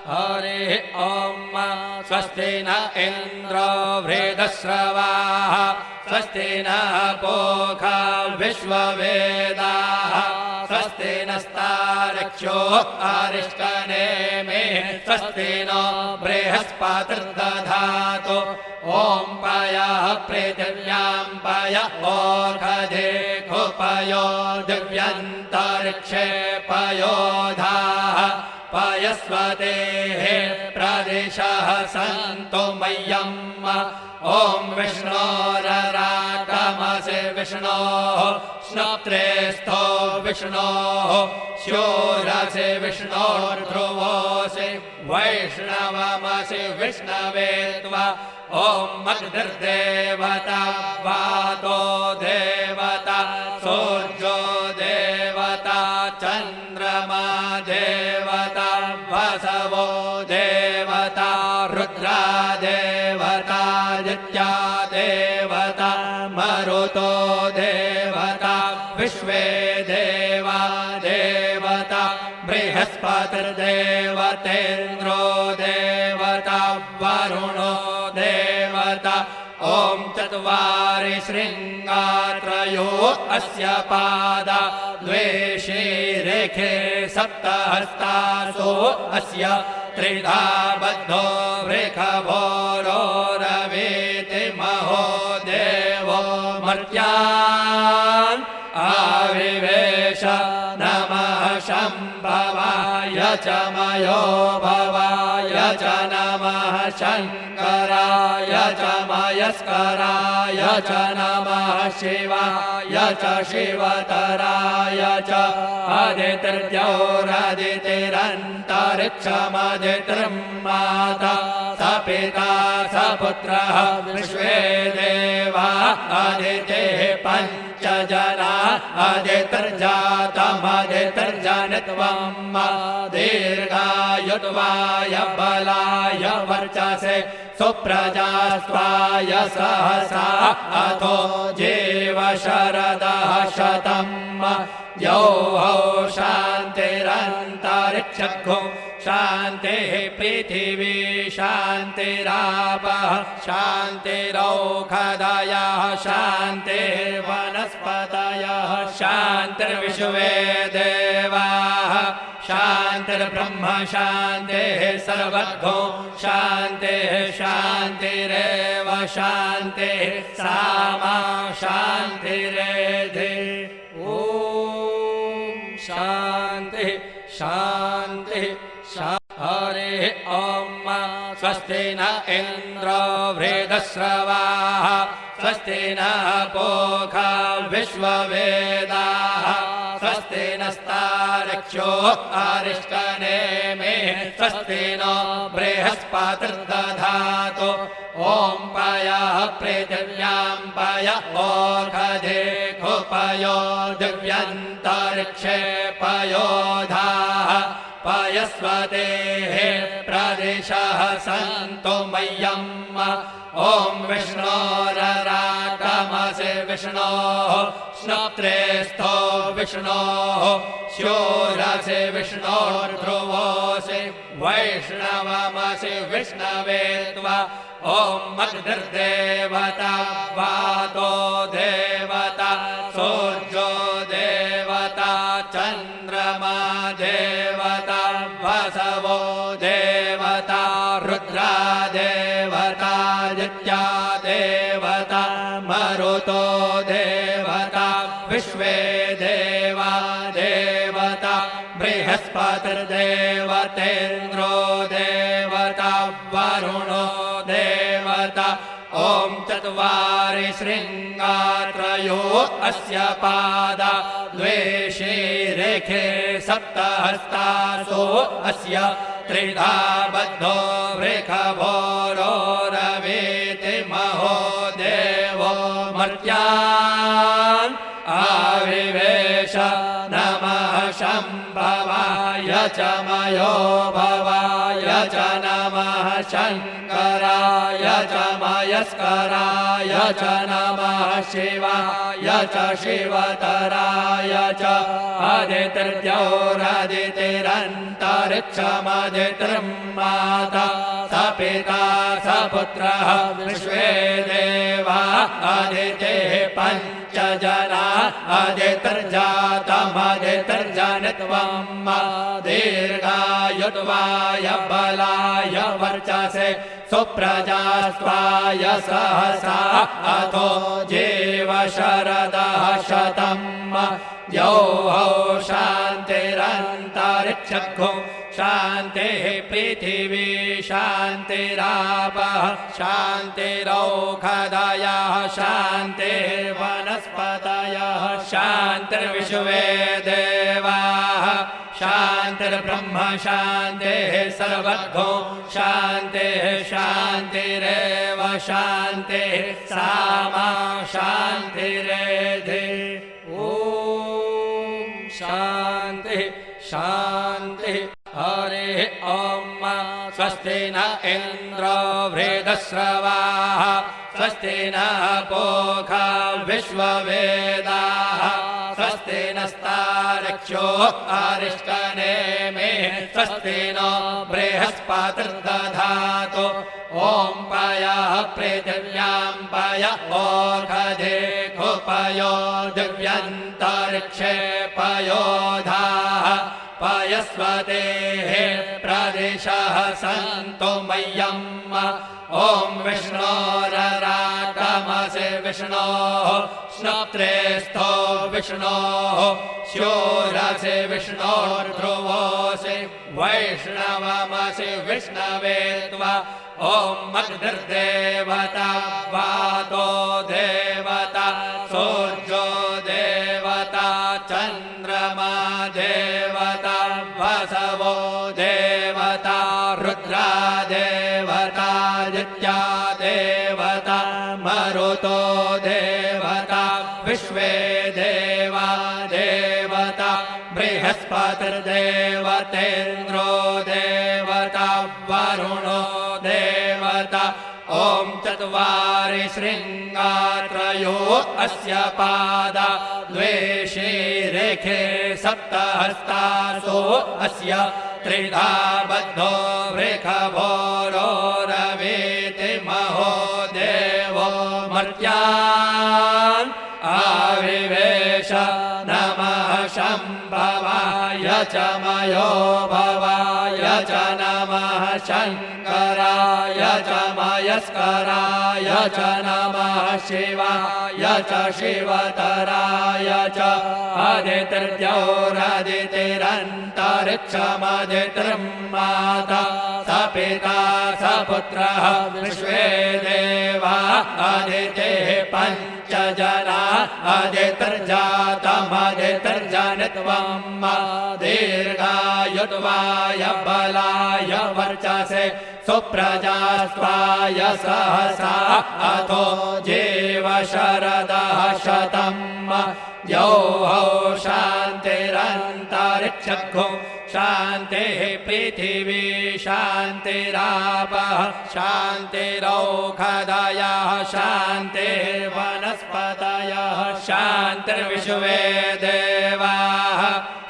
हरिः ॐ स्वस्ति न इन्द्रो वृद्धश्रवाः स्वस्ति न पूषा विश्ववेदाः स्वस्ति नस्तार्क्ष्यो अरिष्टनेमिः स्वस्ति नो बृहस्पतिर्दधातु ॐ पयः पृथिव्यां पय ओषधे खुपयो दिव्यन्तरिक्षे पयोधाः पयस्वतेः प्रदिशः सन्तु मह्यम् ॐ विष्णोरराटमसि विष्णोः स्नप्त्रेस्थो विष्णोः शूरसि विष्णोर्ध्रुवोऽसि वैष्णवमसि विष्णवे त्वा ॐ अग्निर्देवता वातो देवता सूर्यो देवता चन्द्रमा देवता वसवो देवता रुद्रा देवता आदित्या देवता मरुतो देवता विश्वे देवा देवता बृहस्पतिर्देवतेन्द्रो देवता वरुणो देवता ॐ चत्वारि शृङ्गात्रयो अस्य पादा द्वे शीरेखे सप्तहस्तासो अस्य त्रिधा बद्धो वृषभोरोरवीति महो देवो मर्त्यान् आविवेश नमः शम्भवाय च मयो भवाय च नमः शङ्कराय च मयस्कराय च नमः शिवाय च शिवतराय च आदित्यौरदितिरन्तरिक्षमदितिर्माता स पिता स पुत्रः विश्वे देवा आदितेः पञ्च जना आदितिर्जातमदितिर्जनित्वम् दीर्घायुत्वाय बलाय वर्चसे सुप्रजास्त्वाय सहसा अथो जीव शरदः शतम् यौः शान्तिरन्तरिक्षगो शान्तिः पृथिवी शान्तिरापः शान्तिरौषधयः शान्तिर्वनस्पतयः शान्तिर्विश्वे देवाः शान्तिर्ब्रह्म शान्तिः सर्वगो शान्तिः शान्तिरेव शान्तिः सामा शान्तिरेधि ॐ शान्तिः शान्तिः हरिः ॐ स्वस्ति न इन्द्रो वृद्धश्रवाः स्वस्ति न पूषा विश्ववेदाः स्वस्ति नस्तार्क्ष्यो अरिष्टनेमिः स्वस्ति नो बृहस्पतिर्दधातु ॐ पयः पृथिव्यां पय ओषधे खुपयो दिव्यन्तरिक्षे पयोधाः पयस्वतेः प्रदिशः सन्तु मह्यम् ॐ विष्णोरराटमसि विष्णोः स्नप्त्रेस्थो विष्णोः शूरसि विष्णोर्ध्रुवोऽसि वैष्णवमसि विष्णवे त्वा ॐ अग्निर्देवता वातो देवता सूर्यो देवता चन्द्रमा देवता वसवो देवता रुद्रा देवता आदित्या देवता मरुतो देवता विश्वे देवा देवता बृहस्पतिर्देवतेन्द्रो देवता वरुणो देवता ॐ चत्वारि शृङ्गात्रयो अस्य पादा द्वे शीरेखे सप्तहस्तासो अस्य त्रिधा बद्धो वृषभोरोरवीति महो देवो मर्त्यान् आविवेश नमः शम्भवाय च मयो भवाय च नमः शङ्कराय च मयस्कराय च नमः शिवाय च शिवतराय च आदितिर्द्यौरदितिरन्तरिक्षमदितिर्माता स पिता स पुत्रः विश्वे देवा आदितेः पञ्च जना आदितिर्जातमदितिर्जनित्वम् दीर्घायुत्वाय बलाय वर्चसे सुप्रजास्त्वाय सहसा अथो जीव शरदः शतम् यौः शान्तिरन्तरिक्षगो शान्तिः पृथिवी शान्तिरापः शान्तिरौषधयः शान्तिर्वनस्पतयः शान्तिर्विश्वे देवाः शान्तिर्ब्रह्म शान्तिः सर्वगो शान्तिः शान्तिरेव शान्तिः सामा शान्तिरेधि ॐ शान्तिः शान्तिः हरिः ॐ स्वस्ति न इन्द्रो वृद्धश्रवाः स्वस्ति नः पूषा विश्ववेदाः स्वस्ति नस्तार्क्ष्यो अरिष्टनेमिः स्वस्ति नो बृहस्पतिर्दधातु ॐ पयः पृथिव्यां पय ओषधे खुपयो दिव्यन्तरिक्षे पयोधाः पयस्वतेः प्रदिशः सन्तु मह्यम् ॐ विष्णोरराटमसि विष्णोः स्नप्त्रेस्थो विष्णोः शूरसि विष्णोर्ध्रुवोऽसि वैष्णवमसि विष्णवे त्वा ॐ अग्निर्देवता वातो देवता सूर्यो देवता चन्द्रमा देवता वसवो देवता रुद्रा देवता आदित्या देवता मरुतो देवता विश्वे देवा देवता बृहस्पतिर्देवतेन्द्रो देवता वरुणो देवता ॐ चत्वारि शृङ्गात्रयो अस्य पादा द्वे शीरेखे सप्तहस्तासो अस्य त्रिधा बद्धो वृषभोरोरवीति महो देवो मर्त्यान् आविवेश नमः शम्भवाय च मयो भवाय च नमः शङ्कराय च मयस्कराय च नमः शिवाय च शिवतराय च आदितिर्द्यौरदितिरन्तरिक्षमदितिर्माता स पिता स पुत्रः विश्वे देवा आदितेः पञ्च जना आदितिर्जातमदितिर्जनित्वम् दीर्घायुत्वाय बलाय वर्चसे सुप्रजास्त्वाय सहसा अथो जीव शरदः शतम् यौः शान्तिरन्तरिक्षगो शान्तिः पृथिवी शान्तिरापः शान्तिरौषधयः शान्तिर्वनस्पतयः शान्तिर्विश्वे देवाः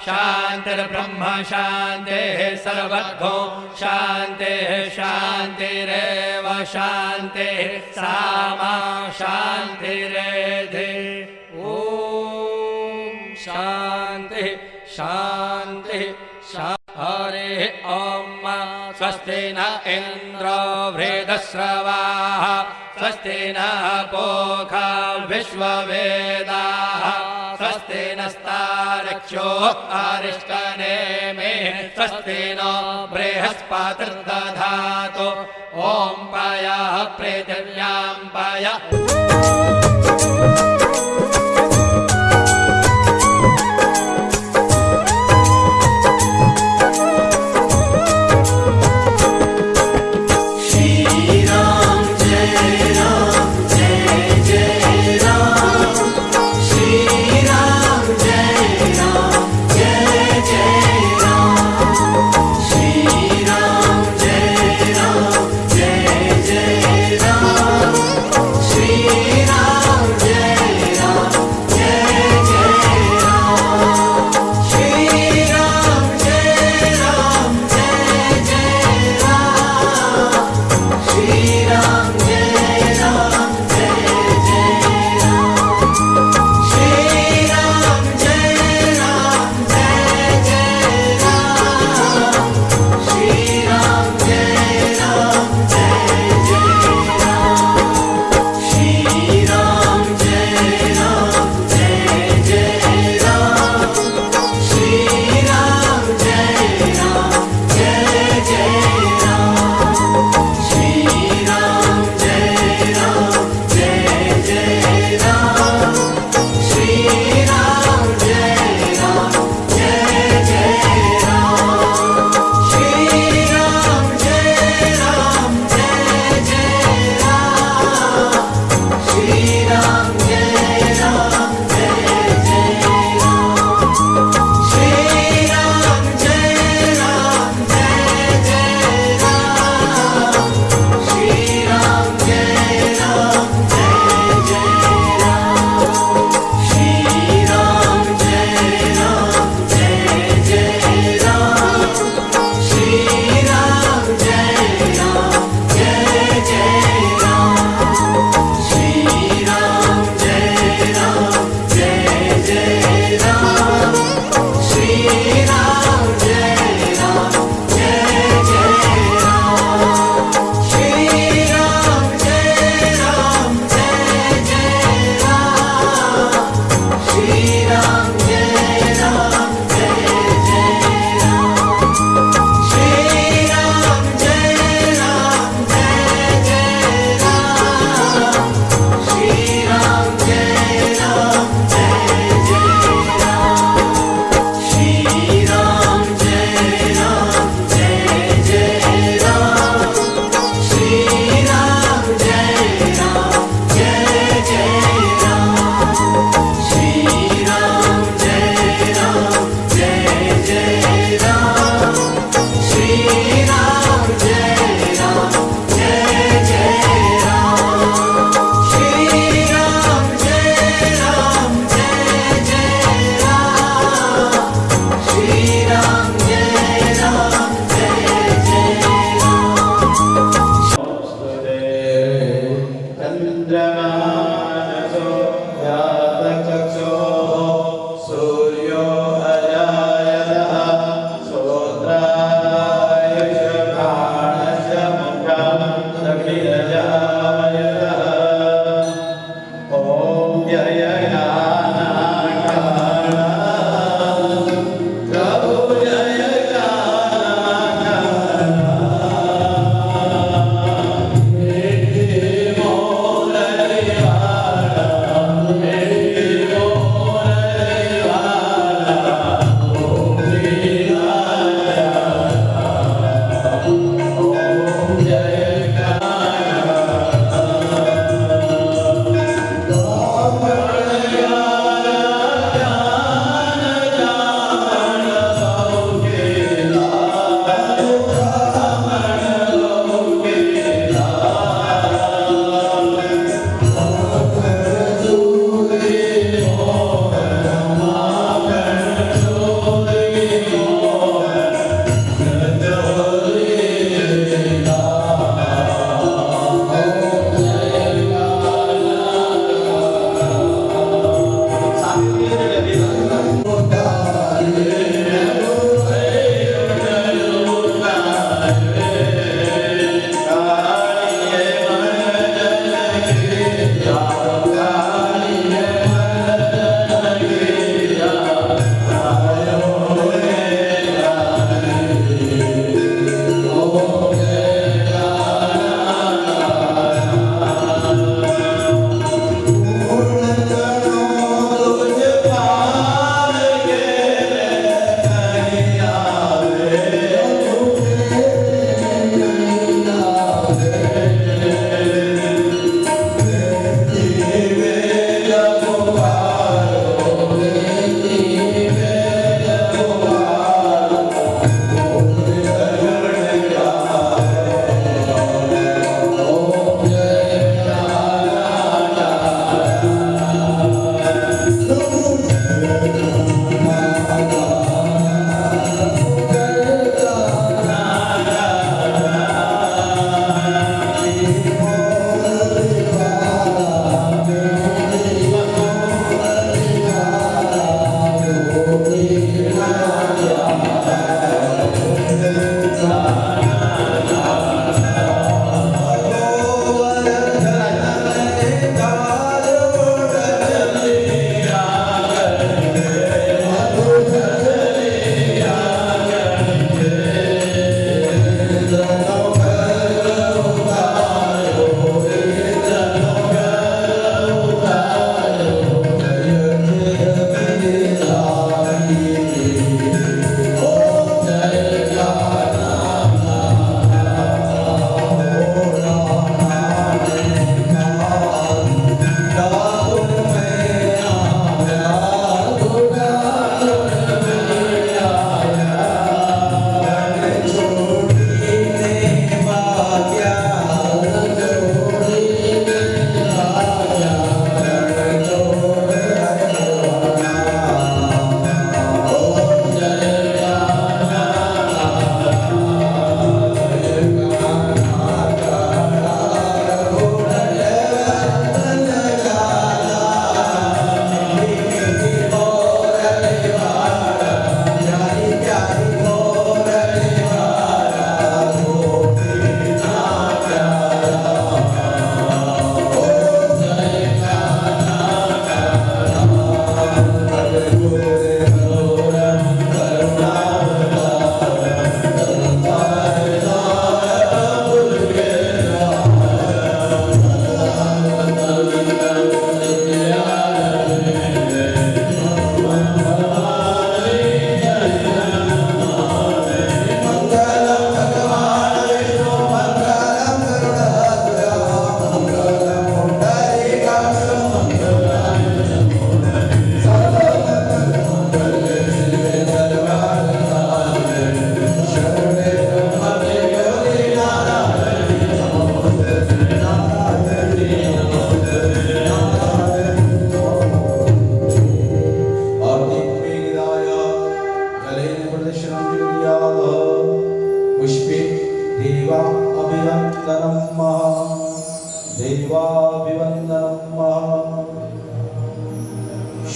शान्तिर्ब्रह्म शान्तिः सर्वगो शान्तिः शान्तिरेव शान्तिः सामा शान्तिरेधि ॐ शान्तिः शान्तिः हरिः ॐ स्वस्ति न इन्द्रो वृद्धश्रवाः स्वस्ति नः पूषा विश्ववेदाः स्वस्ति नस्तार्क्ष्यो अरिष्टनेमिः स्वस्ति नो बृहस्पतिर्दधातु ॐ पयः पृथिव्यां पय जय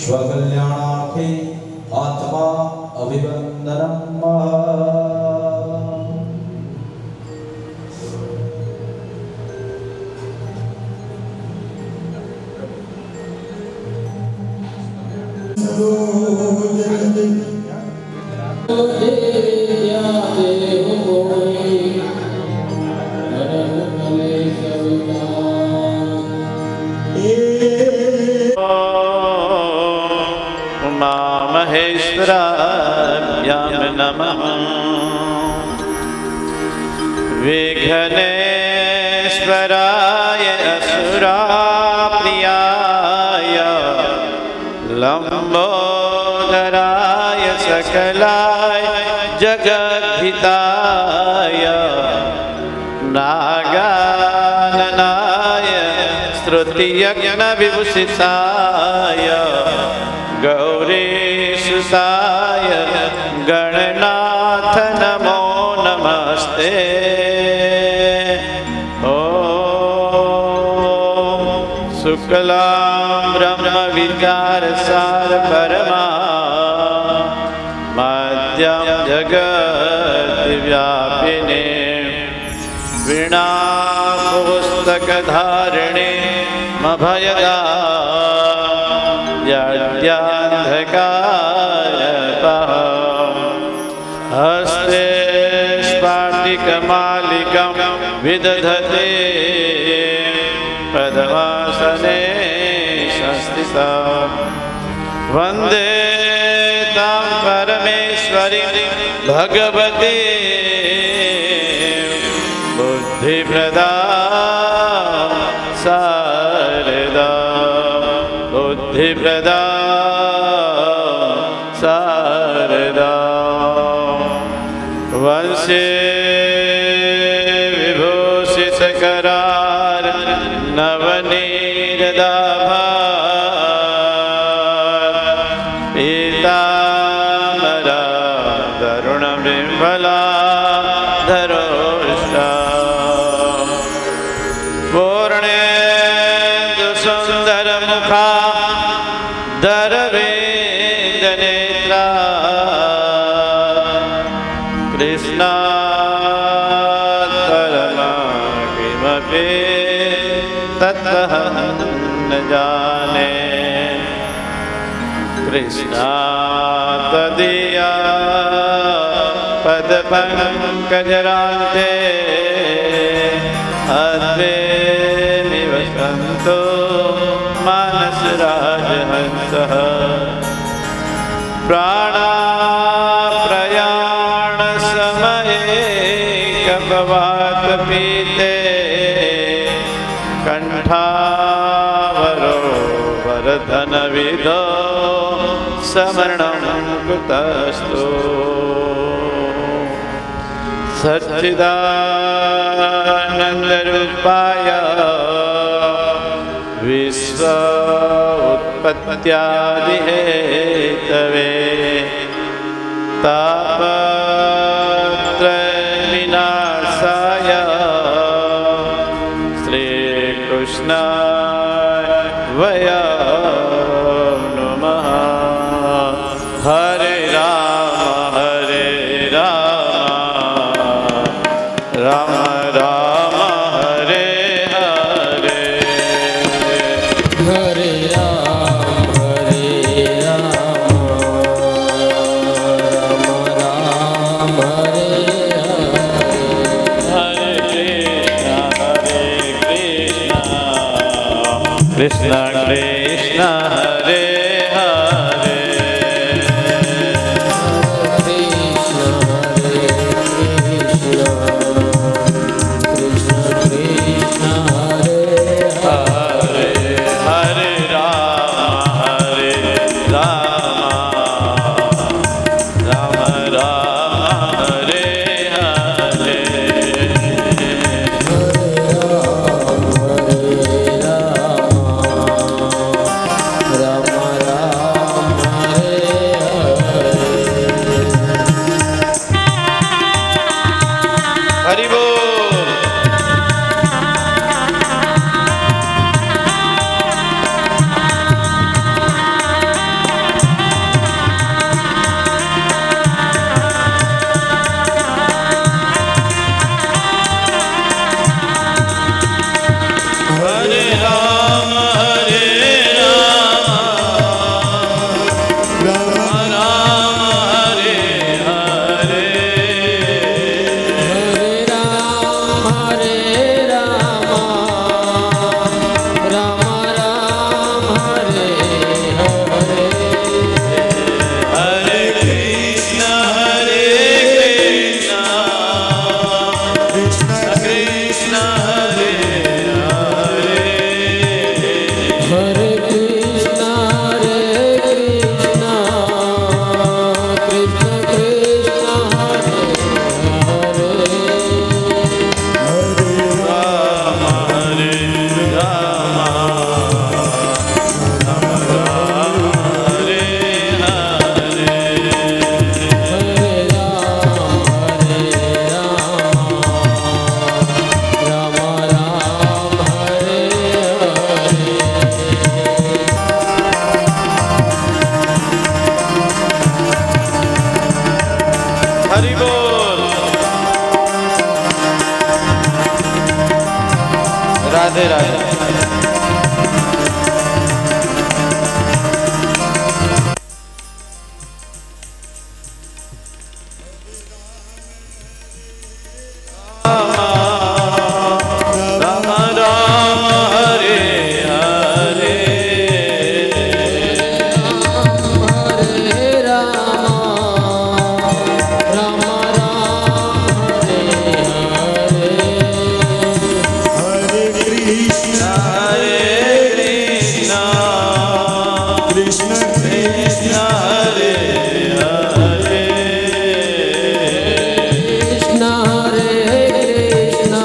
स्वकल्याणार्थे आत्मा अभिवंदनम्। महेश्वराभ्यां नमः। विघ्नेश्वराय असुराप्रियाय लंबोदराय सकलाय जगद्धिताय नागाननाय श्रुतियज्ञविभूषिताय गौरीसुताय गणनाथ नमो नमस्ते। शुक्लां ब्रह्म विचारसार परमा मध्यं जगद्व्यापिने वीणा पुस्तकधारिणे मभयदा यद्यान्धकारतः हस्ते स्फाटिकमालिकं विदधते पद्मासने संस्थिता वन्दे तां परमेश्वरीं भगवती बुद्धिप्रदा शारदा बुद्धिप्रदा शारदा वंशे विभूषितकरार नवनीरदाभा पीताम्बरा तरुणबिम्बला धरोष्टा पूर्णेन्दुसुन्दरमुखा दरवेन्दनेत्रा कृष्णात् परमा किमपि तत्त्वहं न जाने कृष्णात् तदीया पदपङ्कजरान्ते अद्वे निवसन्तो मानसराजहंसः प्राणाप्रयाणसमये कपवातपीते कण्ठावरोवरधनविधो समरणं कुतस्तु सच्चिदानन्दरूपाय विश्व उत्पत्त्यादिहेतवे तापत्रयविनाशाय श्रीकृष्णाय वयं नमः। हरे राम राम राम हरे हरे हरे राम राम हरे हरे कृष्ण कृष्ण हरे हरे રાધે રાધે. રામ રામ હરે હરે. હરે રામ રામ રામ હરે હરે. Hare Krishna, હરે કૃષ્ણ Krishna કૃષ્ણ હરે હરે. કૃષ્ણ હરે કૃષ્ણ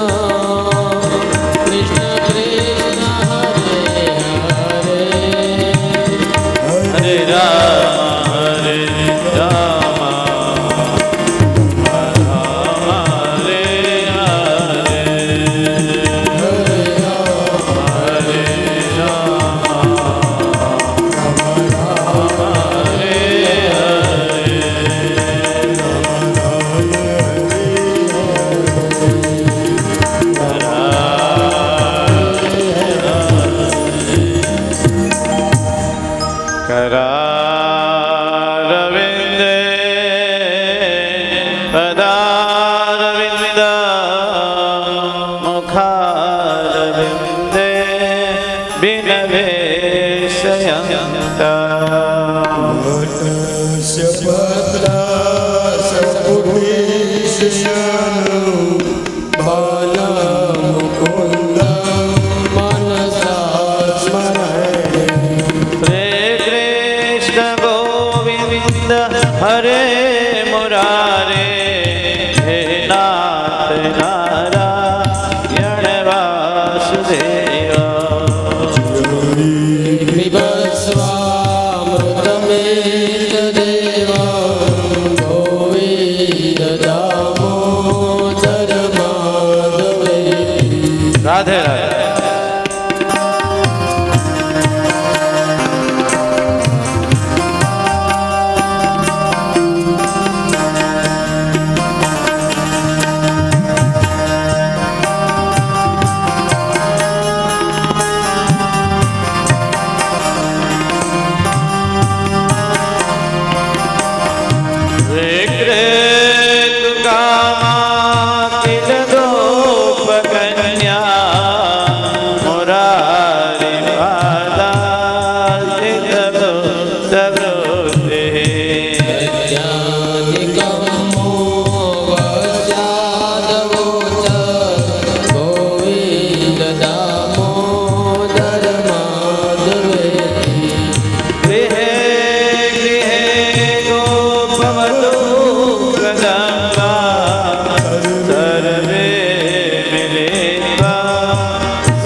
કૃષ્ણ કૃષ્ણ હરે હરે. હરે રામ હરે રામ રામ હરે करारविन्दे पदारविन्द मुखारविन्दे विनवेशयन्ता. हरे मुरारे हे नाथ नारायण वासुदेव. बिभस्वामृतमेतदेव गोविन्द दामोदर माधवेति. राधे राधे. गोविन्द दामोदर माधवेति. गृहे गृहे गोपवधू कदम्बा सर्वे मिलित्वा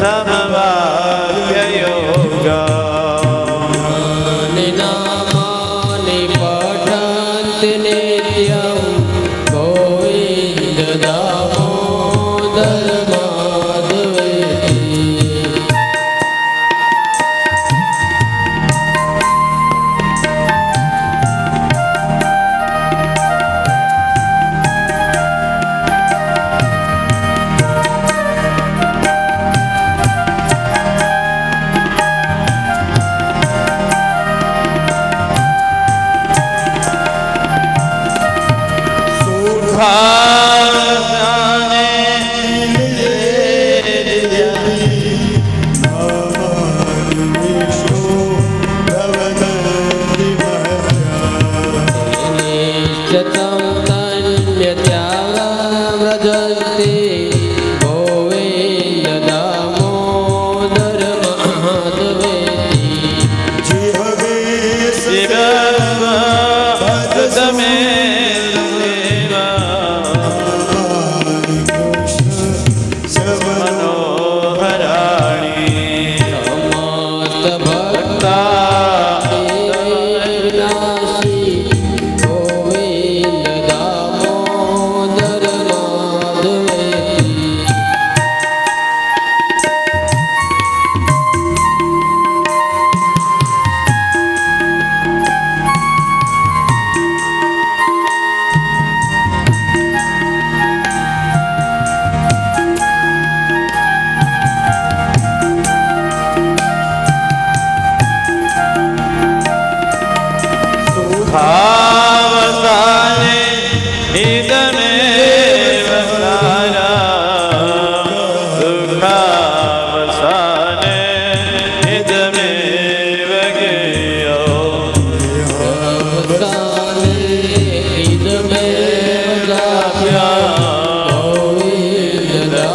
समवाप्ययोगा. नामानि पठन्ति नित्यं गोविन्द दामोदर माधवेति. सुखाने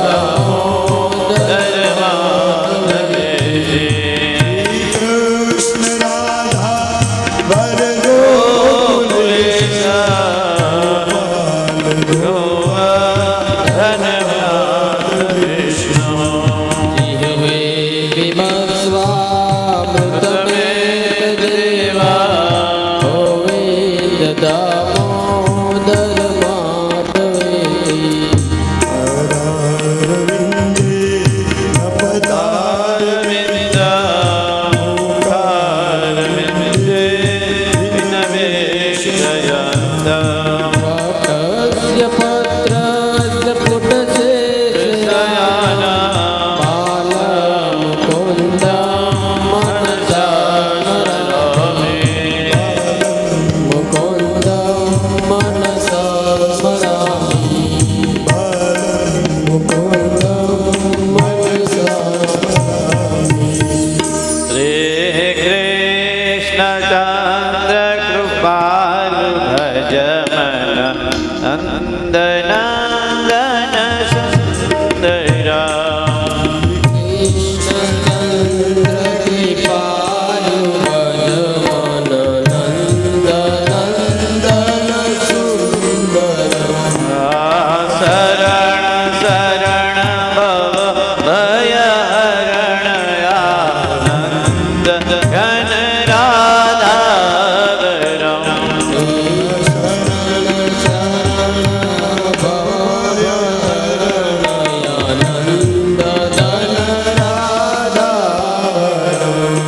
દામોદર માધવે કૃષ્ણ રાધા વર જીહવે વિમસ્વામૃતમેત દેવા ગોવિંદ દામોદર માધવે રવિંદે નપતાર વટસ્ય પત્રસ્ય પુટશેષયાના બાલમુકુંદં મનસા મુકુંદં મનસા સ્મરામિ મુકુંદં મનસા શ્રી કૃષ્ણચંદ્ર કૃપાલુ ભજમન નંદનંદન સુંદરા કૃષ્ણચંદ્ર કૃપાલુ ભજમન નંદનંદન સુંદર શરણ શરણ ભવ ભય હરણયાનંદ ઘન રાધાવરમ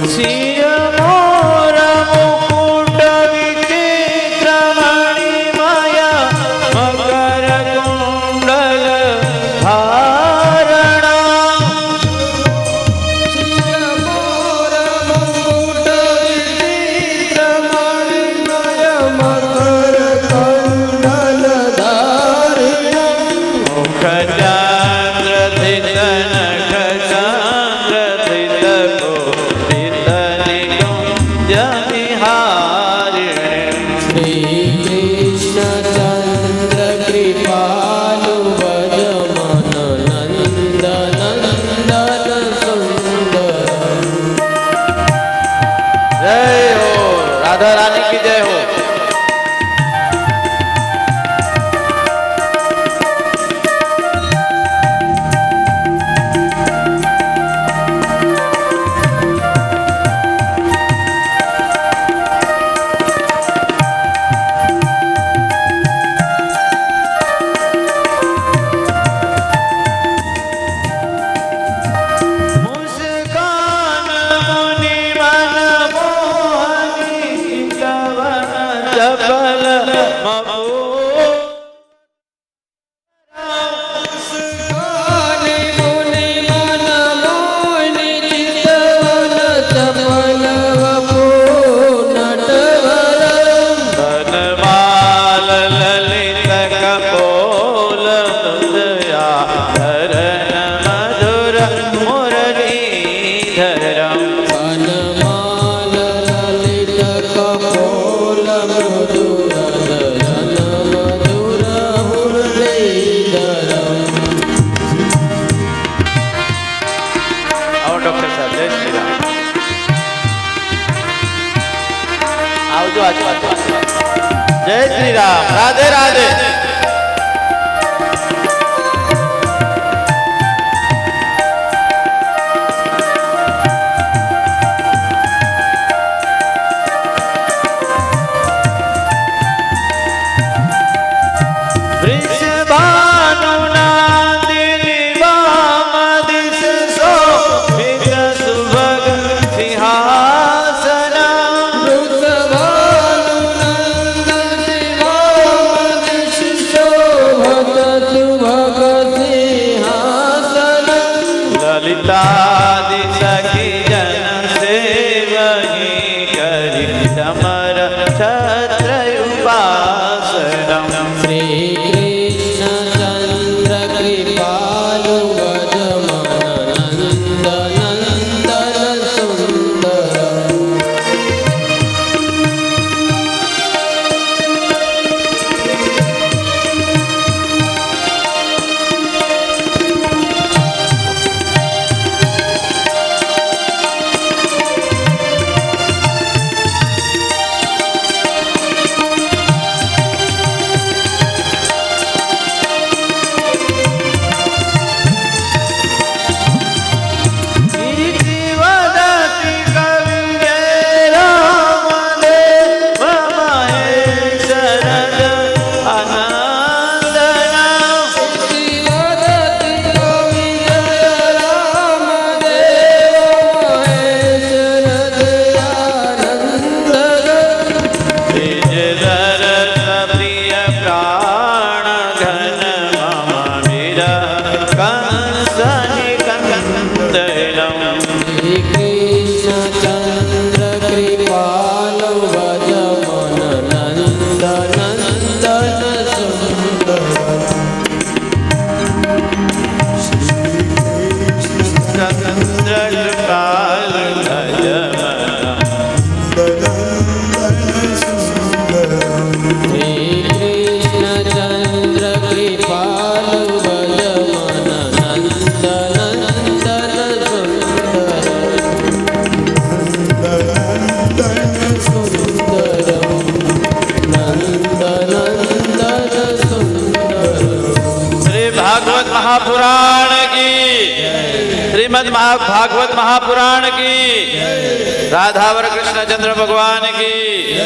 સિય મોર મુકુટ વિચિત્ર મણિમય મકર કુંડલ ધારણા મુખચંદ્ર ધિત નખચંદ્ર ધિત કોટિત નિકુંજ વિહારિણી કૃપાલુ ભજમન નંદનંદન સુંદર જય હો રાધા રાની કી જય હો મુસ્કાન મુનિ મન મોહની કવન ચપલ મપો વનમાલ લલિત કપોલ દયા હરણ મધુર મુરલીધરમ આવો ડોક્ટર સાહેબ જય શ્રી રામ આવજો જય શ્રી રામ રાધે રાધે વૃષભાનુ નાંદિની વામ દિશ શોભિત સુભગ સિંહાસન લલિતાદિ સખી જન સેવહી કરી સમર છત્ર ઉપાસનમ કંસનિકંદનમ શ્રી કૃષ્ણચંદ્ર કૃપાલ વ્રજમન નંદ નંદન સુંદર ચંદ્રકાલ શ્રી કૃષ્ણચંદ્ર કૃપાલ વ્રજમન નંદ નંદન સુંદરમ નંદનંદન સુંદરમ શ્રી ભાગવત મહાપુરાણ કી શ્રીમદ ભાગવત મહાપુરાણ કી રાધાવર કૃષ્ણચંદ્ર ભગવાન કી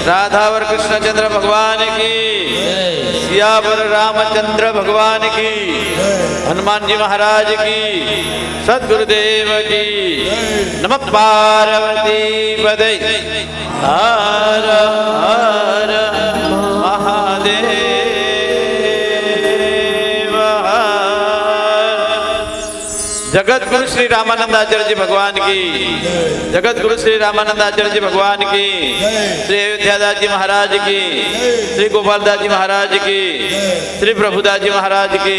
રાધાવર કૃષ્ણચંદ્ર ભગવાન કી સિયાવર રામચંદ્ર ભગવાન કી હનુમાનજી મહારાજ કી સદગુરુદેવ કી નમઃ પાર્વતી પદે હર હર મહાદેવ जगत गुरु श्री रामानंदाचार्य जी भगवान की जगत गुरु श्री रामानंदाचार्य जी भगवान की श्री अयोध्यादास जी महाराज की श्री गोपालदास जी महाराज की श्री प्रभुदास जी महाराज की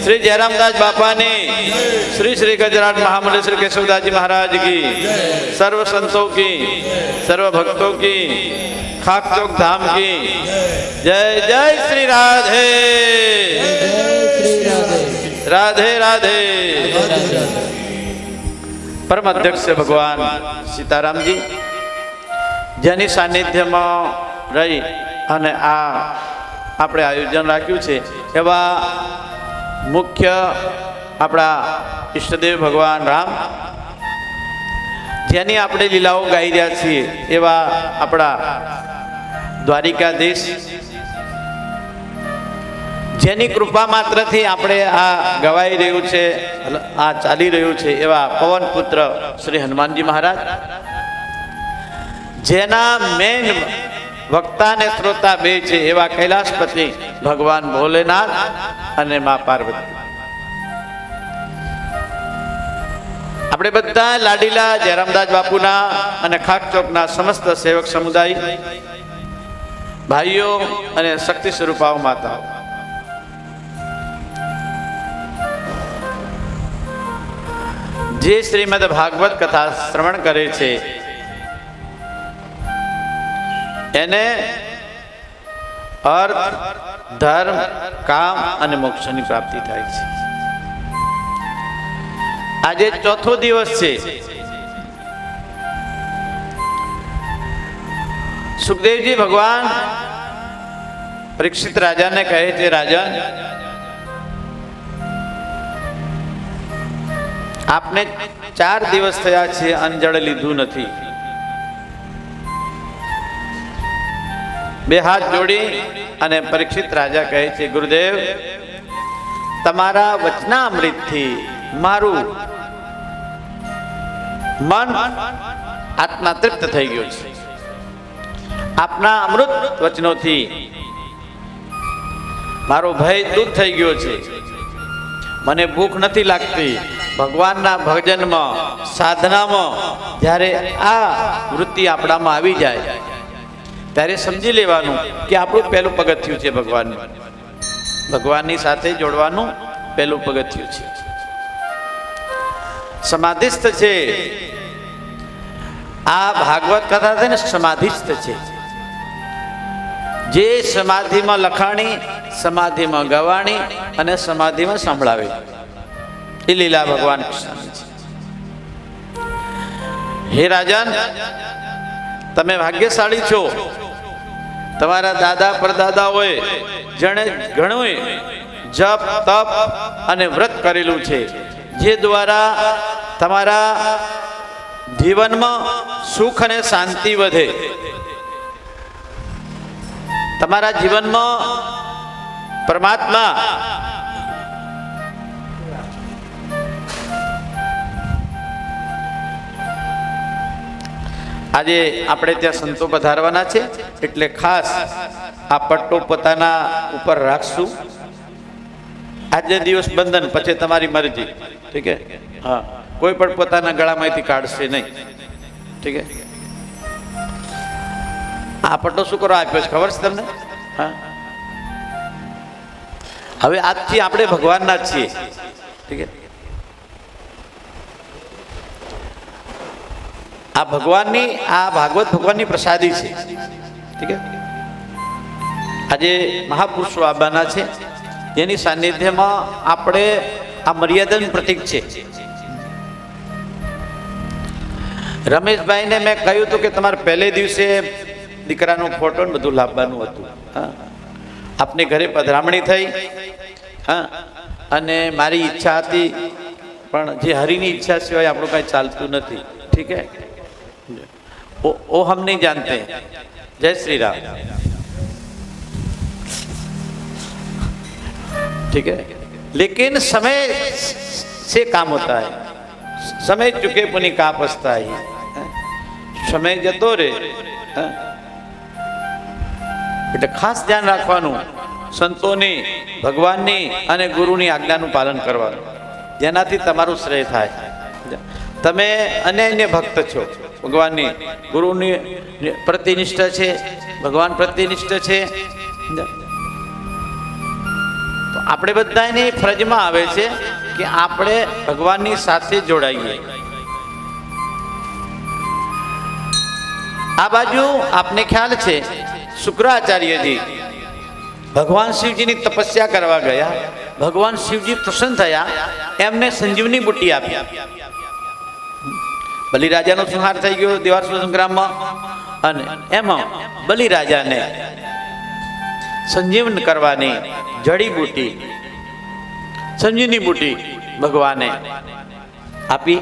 श्री जयरामदास बापा ने श्री श्री गजराट महामंडल श्री केशवदास जी महाराज की सर्व संतों की सर्व भक्तों की खाक चौक धाम की जय जय श्री राधे राधे राधे परम अध्यक्ष भगवान सीताराम जी જેની સાનિધ્યમાં રહી અને આપણે આયોજન રાખ્યું છે એવા મુખ્ય આપણા ઈષ્ટદેવ ભગવાન રામ જેની આપણે લીલાઓ ગાઈ રહ્યા છીએ એવા આપણા દ્વારિકાધીશ જેની કૃપા માત્રથી આપણે આ ગવાઈ રહ્યું છે આ ચાલી રહ્યું છે એવા પવન પુત્ર શ્રી હનુમાનજી મહારાજ જેના મેન વક્તા ને શ્રોતા બે છે એવા કૈલાસપતિ ભગવાન ભોલેનાથ અને મા પાર્વતી આપણે બધા લાડીલા જયરામદાસ બાપુના અને ખાક ચોકના સમસ્ત સેવક સમુદાય ભાઈઓ અને શક્તિ સ્વરૂપાઓ માતાઓ જે શ્રીમદ ભાગવત કથા શ્રવણ કરે છે એને અર્થ ધર્મ કામ અને મોક્ષની પ્રાપ્તિ થાય છે આજે ચોથો દિવસ છે સુખદેવજી ભગવાન પરીક્ષિત રાજાને કહે છે રાજન આપને 4 દિવસ થયા છે અંજળ લીધું નથી બે હાથ જોડી અને પરીક્ષિત રાજા કહે છે ગુરુદેવ તમારા વચનામૃતથી મારું મન આત્મા તૃપ્ત થઈ ગયું છે આપના અમૃત વચનોથી મારો ભય દૂર થઈ ગયો છે મને ભૂખ નથી લાગતી ભગવાનના ભજનમાં સાધનામાં જ્યારે આ વૃત્તિ આપણામાં આવી જાય ત્યારે સમજી લેવાનું કે આપણું પહેલું પગથિયું છે ભગવાનની સાથે જોડવાનું પહેલું પગથિયું છે સમાધિસ્થ છે આ ભાગવત કથા છે ને સમાધિસ્થ છે જે સમાધિમાં લખાણી સમાધિમાં ગવાણી અને સમાધિમાં સંભળાવે એ લીલા ભગવાન કૃષ્ણની છે હે રાજન તમે ભાગ્યશાળી છો તમારા દાદા પરદાદાઓએ જેણે ઘણું જપ તપ અને વ્રત કરેલું છે જે દ્વારા તમારા જીવનમાં સુખ અને શાંતિ વધે તમારા જીવનમાં પરમાત્મા આજે આપણે ત્યાં સંતો પધારવાના છે એટલે ખાસ આ પટ્ટો પોતાના ઉપર રાખશું આજનો દિવસ બંધન, પછી તમારી મરજી. ઠીક હે? હા, કોઈ પણ પોતાના ગળામાંથી કાઢશે નહીં. ઠીક હે? આ પટ્ટો શું કરવા આપ્યો છે ખબર છે તમને? હા, હવે આજથી આપણે ભગવાનના જ છીએ. ઠીક હે? આ ભગવાનની, આ ભાગવત ભગવાનની પ્રસાદી છે. ઠીક હે? આજે મહાપુરુષો આવવાના છે, એની સાનિધ્યમાં આપણે આ મર્યાદાનું પ્રતીક છે. રમેશભાઈને મેં કહ્યું હતું કે તમારે પહેલે દિવસે દીકરાનો ફોટો ને બધું લાવવાનું હતું. હા, આપની ઘરે પધરામણી થઈ. હા, અને મારી ઈચ્છા હતી, પણ જે હરિની ઈચ્છા સિવાય આપણું કાંઈ ચાલતું નથી. ઠીક હે? वो हम नहीं जानते हैं. जय श्री राम. ठीक है, लेकिन समय से काम होता है. समय चुके पुनि का पछता है. समय जतो रे એટલે ખાસ ધ્યાન રાખવાનું, સંતોની, ભગવાનની અને ગુરુની આજ્ઞાનું પાલન કરવાનું, જેનાથી તમારું શ્રેય થાય. તમે અનન્ય ભક્ત છો, ભગવાનની, ગુરુની પ્રતિનિષ્ઠ છે, ભગવાન પ્રતિનિષ્ઠ છે. તો આપણે બધાની ફરજમાં આવે છે કે આપણે ભગવાનની સાથે જોડાઈએ. આ બાજુ આપને ખ્યાલ છે, શુક્રાચાર્યજી ભગવાન શિવજીની તપસ્યા કરવા ગયા. ભગવાન શિવજી પ્રસન્ન થયા, એમને સંજીવની બુટ્ટી આપી. બલિરાજાનો સંહાર થઈ ગયો દેવાસુર સંગ્રામમાં, અને એમાં બલિરાજાને સંજીવન કરવાની જડીબુટ્ટી, સંજીવની બુટ્ટી ભગવાને આપી.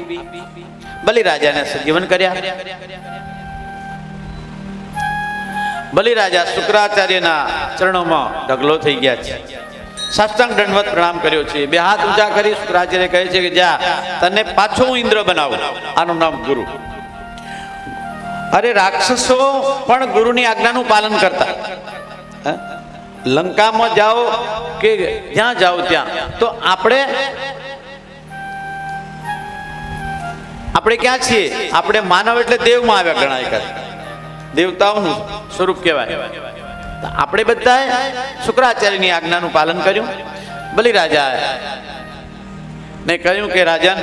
બલિરાજાને સંજીવન કર્યા. બલિરાજા શુક્રાચાર્યના ચરણોમાં ઢગલો થઈ ગયા છે. સાષ્ટાંગ દંડવત પ્રણામ કર્યો છે. બે હાથ ઊંચા કરી શુક્રાચાર્ય કહે છે કે જા, તને પાછો હું ઇન્દ્ર બનાવું. આનું નામ ગુરુ. અરે રાક્ષસો પણ ગુરુની આજ્ઞાનું પાલન કરતા. લંકામાં જાઓ કે જ્યાં જાઓ ત્યાં, તો આપણે ક્યાં છીએ? આપણે માનવ એટલે દેવમાં આવ્યા ગણાય કરે, દેવતાઓનું સ્વરૂપ કહેવાય. આપણે બધા શુક્રાચાર્યની આજ્ઞાનું પાલન કર્યું. બલિરાજા ને કહ્યું કે રાજન,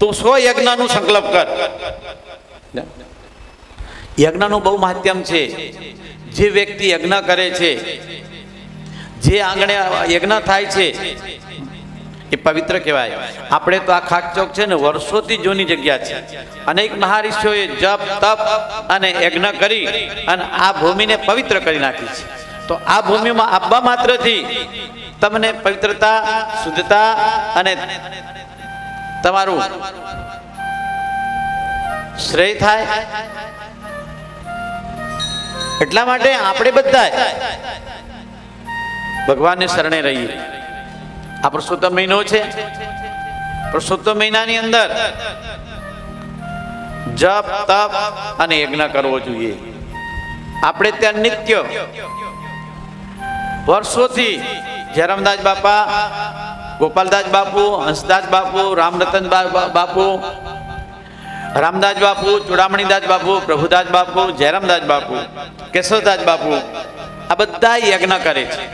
તું 100 યજ્ઞનું સંકલ્પ કર. યજ્ઞનું બહુ મહાત્મ્ય છે. જે વ્યક્તિ યજ્ઞ કરે છે, જે આંગણે યજ્ઞ થાય છે, એ પવિત્ર કહેવાય. આપણે તો આ ખાકચોક છે ને, વર્ષોથી જૂની જગ્યા છે. અનેક મહારિષિઓએ જપ તપ અને યજ્ઞ કરી અને આ ભૂમિને પવિત્ર કરી નાખી છે. તો આ ભૂમિમાં આવવા માત્રથી તમને પવિત્રતા, શુદ્ધતા અને તમારું શ્રેય થાય. એટલા માટે આપણે બધા ભગવાનને શરણે રહીએ. આ પુરુષોત્તમ મહિનો છે. પુરુષોત્તમ મહિનાની અંદર જપ તપ અને યજ્ઞ કરવો જોઈએ. આપણે ત્યાં નિત્ય વર્ષોથી જયરામદાસ બાપા, ગોપાલદાસ બાપુ, હંસદાસ બાપુ, રામરતન બાપુ, રામદાસ બાપુ, ચૂડામણીદાસ બાપુ, પ્રભુદાસ બાપુ, જયરામદાસ બાપુ, કેશવદાસ બાપુ, આ બધા યજ્ઞ કરે છે.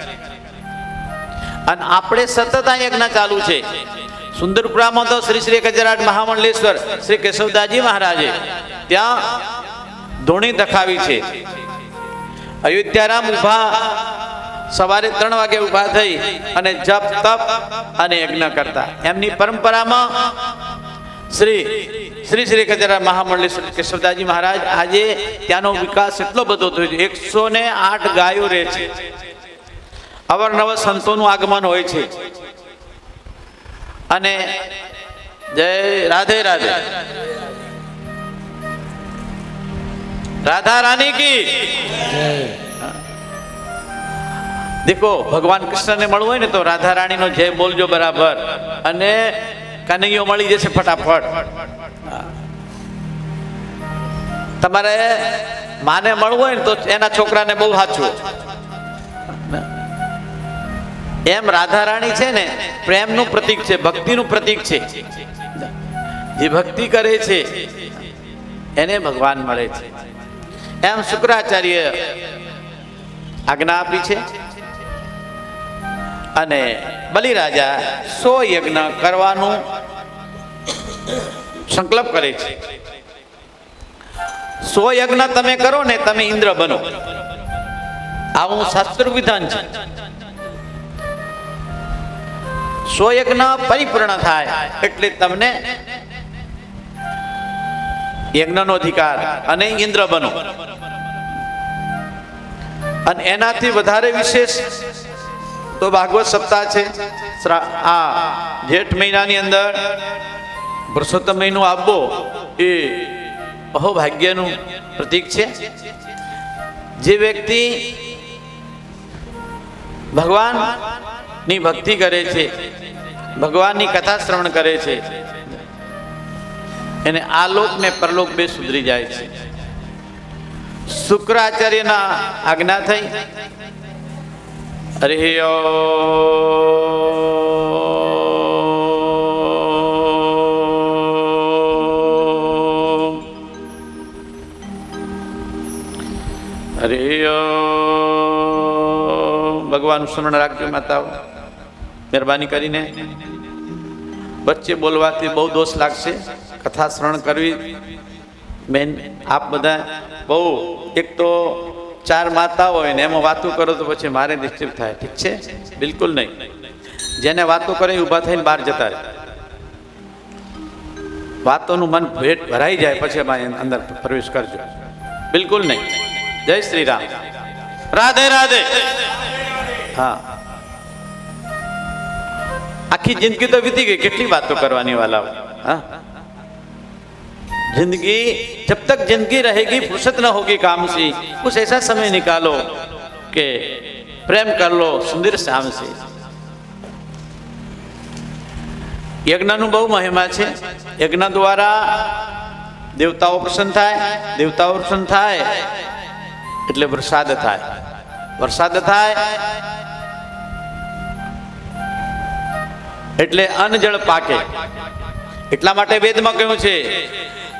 અને આપણે સતત આ યજ્ઞ ચાલુ છે. સુંદરપુરામાં તો શ્રી શ્રી 1008 મહામંડલેશ્વર શ્રી કેશવદાસજી મહારાજે ત્યાં ધૂણી દખાવી છે. અયોધ્યારામ ઉભા સવારે 3 વાગે ઉભા થઈ અને જપ તપ અને યજ્ઞ કરતા. એમની પરંપરામાં શ્રી શ્રી 1008 મહામંડલેશ્વર કેશવદાસજી મહારાજ, આજે ત્યાંનો વિકાસ એટલો બધો થયો છે. 108 ગાયો રહે છે. અવારનવાર સંતોનું આગમન હોય છે. અને જય રાધે રાધે, राधा रानी की देखो भगवान कृष्ण ने મળવું હોય ને તો રાધા રાણી નો જય બોલજો બરાબર, અને કનૈયો મળી જશે ફટાફટ. તમારે માને મળવું હોય ને તો એના છોકરાને બહુ સાચું, એમ રાધારાણી છે ને પ્રેમનું પ્રતીક છે, ભક્તિનું પ્રતીક છે. જે ભક્તિ કરે છે એને ભગવાન મળે છે. એમ શુક્રાચાર્ય આજ્ઞા આપી છે અને બલિરાજા 100 યજ્ઞ કરવાનું સંકલ્પ કરે છે. 100 યજ્ઞ તમે કરો ને તમે ઇન્દ્ર બનો, આવું શાસ્ત્ર વિધાન છે. 100 યજ્ઞ પરિપૂર્ણ થાય એટલે તમને યજ્ઞનો અધિકાર અને ઇન્દ્ર બનો. અને એનાથી વધારે વિશેષ તો ભાગવત સપ્તાહ છે. આ જેઠ મહિનાની અંદર પુરુષોત્તમ મહિનો આવવો એ અહોભાગ્યનું પ્રતીક છે. જે વ્યક્તિ ભગવાનની ભક્તિ કરે છે, ભગવાનની કથા શ્રવણ કરે છે, એને આલોક ને પરલોક બે સુધરી જાય છે. શુક્રાચાર્યના આજ્ઞા થઈ. હરિ ઓમ, હરિ ઓમ. ભગવાનનું સ્મરણ રાખજો માતાઓ, મહેરબાની કરીને. વચ્ચે બોલવાથી બહુ દોષ લાગશે. કથા શ્રવણ કરવી બેન, આપ બધા બહુ, એક તો 4 માતા હોય ને એમાં વાતો કરો તો પછી મારે ડિસ્ટર્બ થાય. ઠીક છે? બિલકુલ નહીં. જેને વાતો કરે ઊભા થઈને બહાર જતા રહે. વાતોનું મન ભેટ ભરાઈ જાય પછી અંદર પ્રવેશ કરજો. બિલકુલ નહીં. જય શ્રી રામ. રાધે રાધે. હા, આખી જિંદગી તો વીતી ગઈ, કેટલી વાતો કરવાની વાલા. હા, जिंदगी जब तक जिंदगी रहेगी फुर्सत न होगी काम से, कुछ ऐसा समय निकालो कि प्रेम कर लो सुंदर श्याम से. યજ્ઞનું બહુ મહિમા છે. યજ્ઞ દ્વારા દેવતાઓ પ્રસન્ન થાય. દેવતાઓ પ્રસન્ન થાય એટલે વરસાદ થાય. વરસાદ થાય એટલે અન્ન જળ પાકે. એટલા માટે વેદમાં કહ્યું છે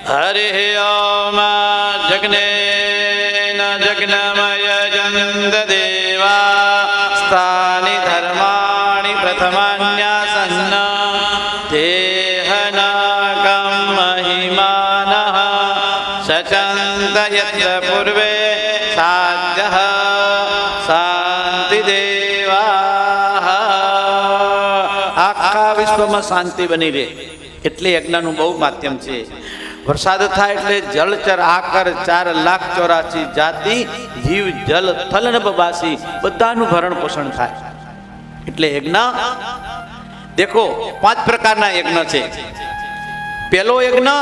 હરે ઓમ જગ્ને જગ્નમય જંત દેવા સ્થાની ધર્માણી પ્રથમાન્યાસન્ન દેહનાગમ મહિમાનઃ સચંત યત્ર પૂર્વે સાધ્યઃ શાંતિ દેવા. આખા વિશ્વમાં શાંતિ બની રહે એટલે યજ્ઞનું બહુ માધ્યમ છે. વરસાદ થાય એટલે જળચર આકર 4,84,000 જાતિ જીવ જલ થલ નભવાસી બધાનું ભરણ પોષણ થાય. એટલે યજ્ઞ દેખો 5 પ્રકારના યજ્ઞ છે. પહેલો યજ્ઞ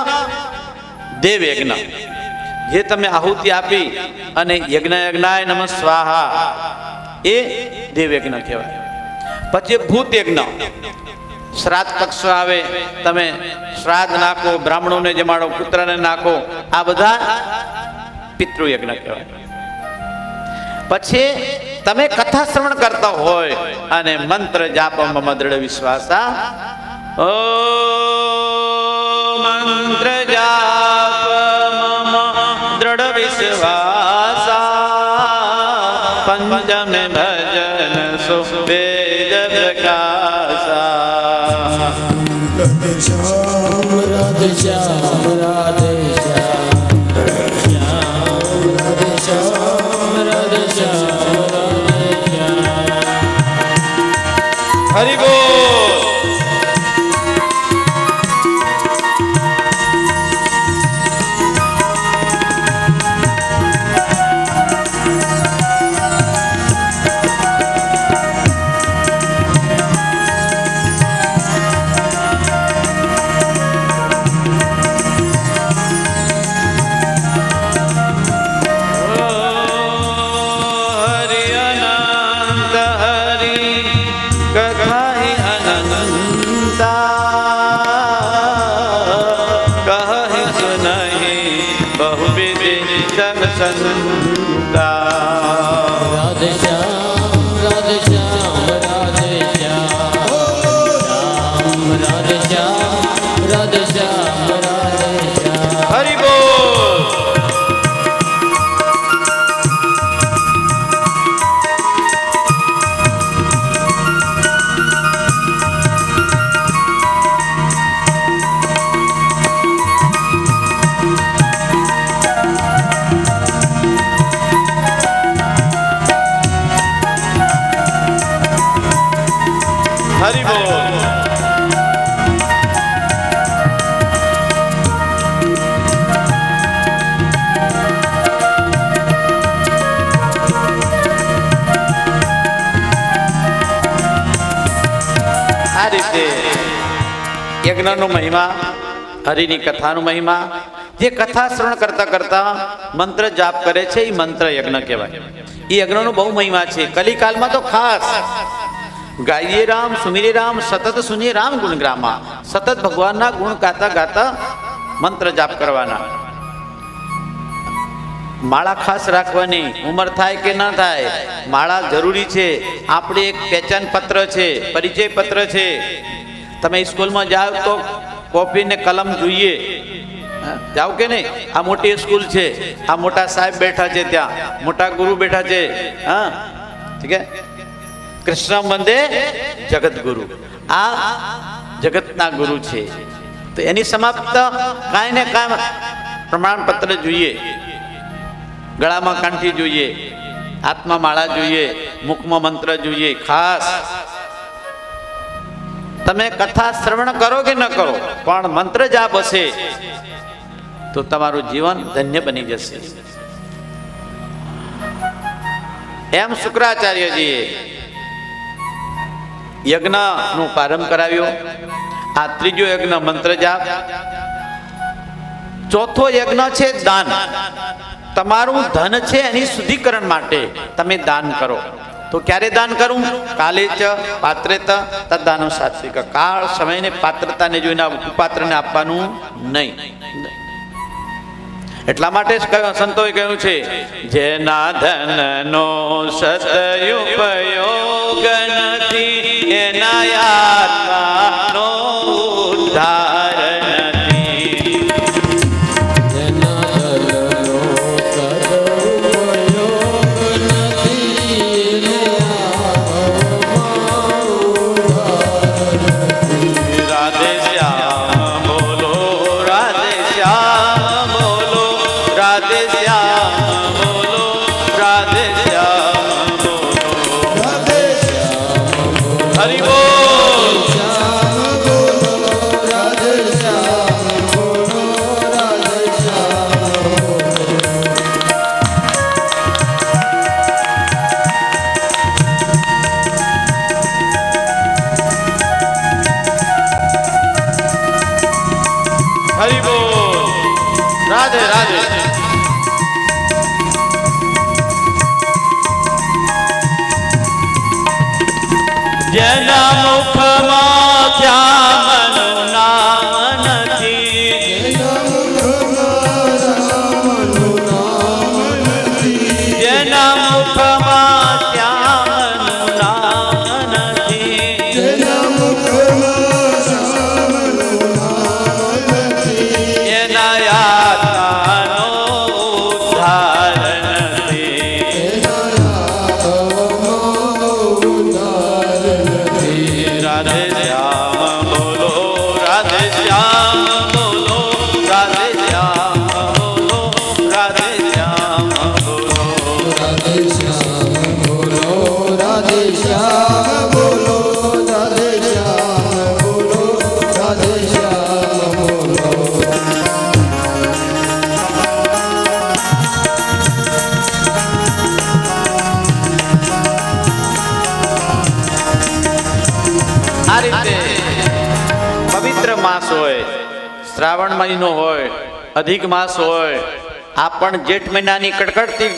દેવ યજ્ઞ, જે તમે આહુતિ આપી અને યજ્ઞાય નમઃ સ્વાહા, એ દેવ યજ્ઞ કહેવાય. પછી ભૂત યજ્ઞ, શ્રાદ્ધ પક્ષ આવે તમે શ્રાદ્ધ નાખો, બ્રાહ્મણોને જમાડો, પુત્રને નાખો, આ બધા પિતૃયજ્ઞ કહેવાય. પછી તમે કથા શ્રવણ કરતા હોય અને મંત્ર જાપ મમ દ્રઢ વિશ્વાસા, ઓ મંત્ર જાપ મમ દ્રઢ વિશ્વાસા, પંચમે ભજન સો વેદ પ્રકાશા. શ્યામ રાધે શ્યામ રાધે શ્યામ રાધે શ્યામ રાધે શ્યામ રાધે શ્યામ. હરિ બોલ. રાધે શ્યામ રાધે શ્યામ રાધે શ્યામ હરિ બોલ. હરિ બોલ. આ રીતે યજ્ઞનો મહિમા, હરિની કથાનો મહિમા. જે કથા શ્રવણ કરતા કરતા મંત્ર જાપ કરે છે એ મંત્ર યજ્ઞ કહેવાય. એ યજ્ઞનો બહુ મહિમા છે. કલિકાલમાં તો ખાસ ગાઈએ રામ સુમિરે રામ સતત સુનિએ રામ ગુણગ્રામા. સતત ભગવાનના ગુણ ગાતા ગાતા મંત્ર જાપ કરવાના. માળા ખાસ રાખવાની. ઉંમર થાય કે ના થાય, માળા જરૂરી છે. આપણે એક પહેચાન પત્ર છે, પરિચય પત્ર છે. તમે સ્કૂલમાં જાઓ તો કોપી ને કલમ જોઈએ, જાઓ કે નહીં? આ મોટી સ્કૂલ છે, આ મોટા સાહેબ બેઠા છે, ત્યાં મોટા ગુરુ બેઠા છે. હા, ઠીક છે. કૃષ્ણ વંદે જગત ગુરુ, આ જગતના ગુરુ છે. તો એની સમાપ્ત કાંઈ ને કાંઈ પ્રમાણપત્ર જોઈએ. ગળામાં કાંઠી જોઈએ, હાથમાં માળા જોઈએ, મુખમાં મંત્ર જોઈએ. ખાસ તમે કથા શ્રવણ કરો કે ન કરો, પણ મંત્ર જાપ હશે તો તમારું જીવન ધન્ય બની જશે. એમ શુક્રાચાર્યજીએ યજ્ઞનો પ્રારંભ કરાવ્યો. આ ત્રીજો યજ્ઞ મંત્ર જાપ. ચોથો યજ્ઞ છે દાન. તમારું ધન છે એની શુદ્ધિકરણ માટે તમે દાન કરો. તો ક્યારે દાન કરવું? કાલે ચ પાત્રેત તદ્દાનો સાત્વિક. કાળ સમયને પાત્રતાને જોઈને પાત્રને આપવાનું નહીં. એટલા માટે જ સંતોએ કહ્યું છે, જેના ધનનો સદુપયોગ નથી એના આત્માનો ઉદ્ધાર નથી. જેના ધનનો સદુપયોગ નથી ને આત્માનો ઉદ્ધાર નથી. રાધે શ્યામ બોલો, રાધે શ્યામ બોલો, રાધે શ્યામ બોલો, રાધે શ્યામ બોલો. હરિ બોલ. હરિ બોલ. રાધે રાધે. જેના મુખમાં શ્યામનું નામ નથી, જેના મુખમાં શ્યામનું નામ નથી, એના આત્માનો ઉદ્ધાર નથી. રાધે શ્યામ બોલો, રાધે શ્યામ બોલો, રાધે શ્યામ બોલો, રાધે શ્યામ બોલો. રાધે શ્યામ બોલો, રાધે શ્યામ બોલો, રાધે શ્યામ બોલો, રાધે શ્યામ બોલો. આ રીતે પવિત્ર માસ હોય, શ્રાવણ મહિનો હોય, અધિક માસ હોય, આ પણ જેઠ મહિનાની કડકડતી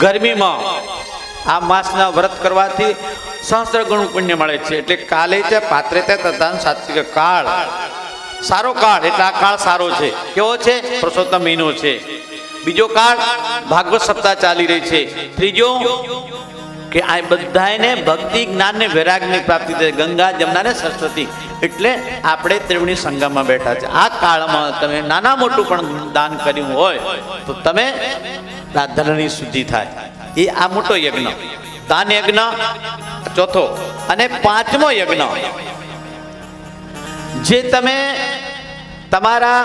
ગરમીમાં આ માસના વ્રત કરવાથી સહસ્ત્ર ગણું પુણ્ય મળે છે. એટલે કાલે છે પાત્રેતા તદ્દાન સાત્વિક. કાળ સારો કાળ, એટલે આ કાળ સારો છે. કેવો છે? પુરુષોત્તમ મહિનો છે. બીજો કાળ ભાગવત સપ્તાહ ચાલી રહી છે. ત્રીજો કે આ બધાને ભક્તિ જ્ઞાન ને વૈરાગ્યની પ્રાપ્તિ થાય. ગંગા જમના ને સરસ્વતી એટલે આપણે ત્રિવેણી સંગમમાં બેઠા છે. આ કાળમાં તમે નાના મોટું પણ દાન કર્યું હોય તો તમે ધનની શુદ્ધિ થાય. એ આ મોટો યજ્ઞ, દાન યજ્ઞ ચોથો. અને પાંચમો યજ્ઞ જે તમે તમારા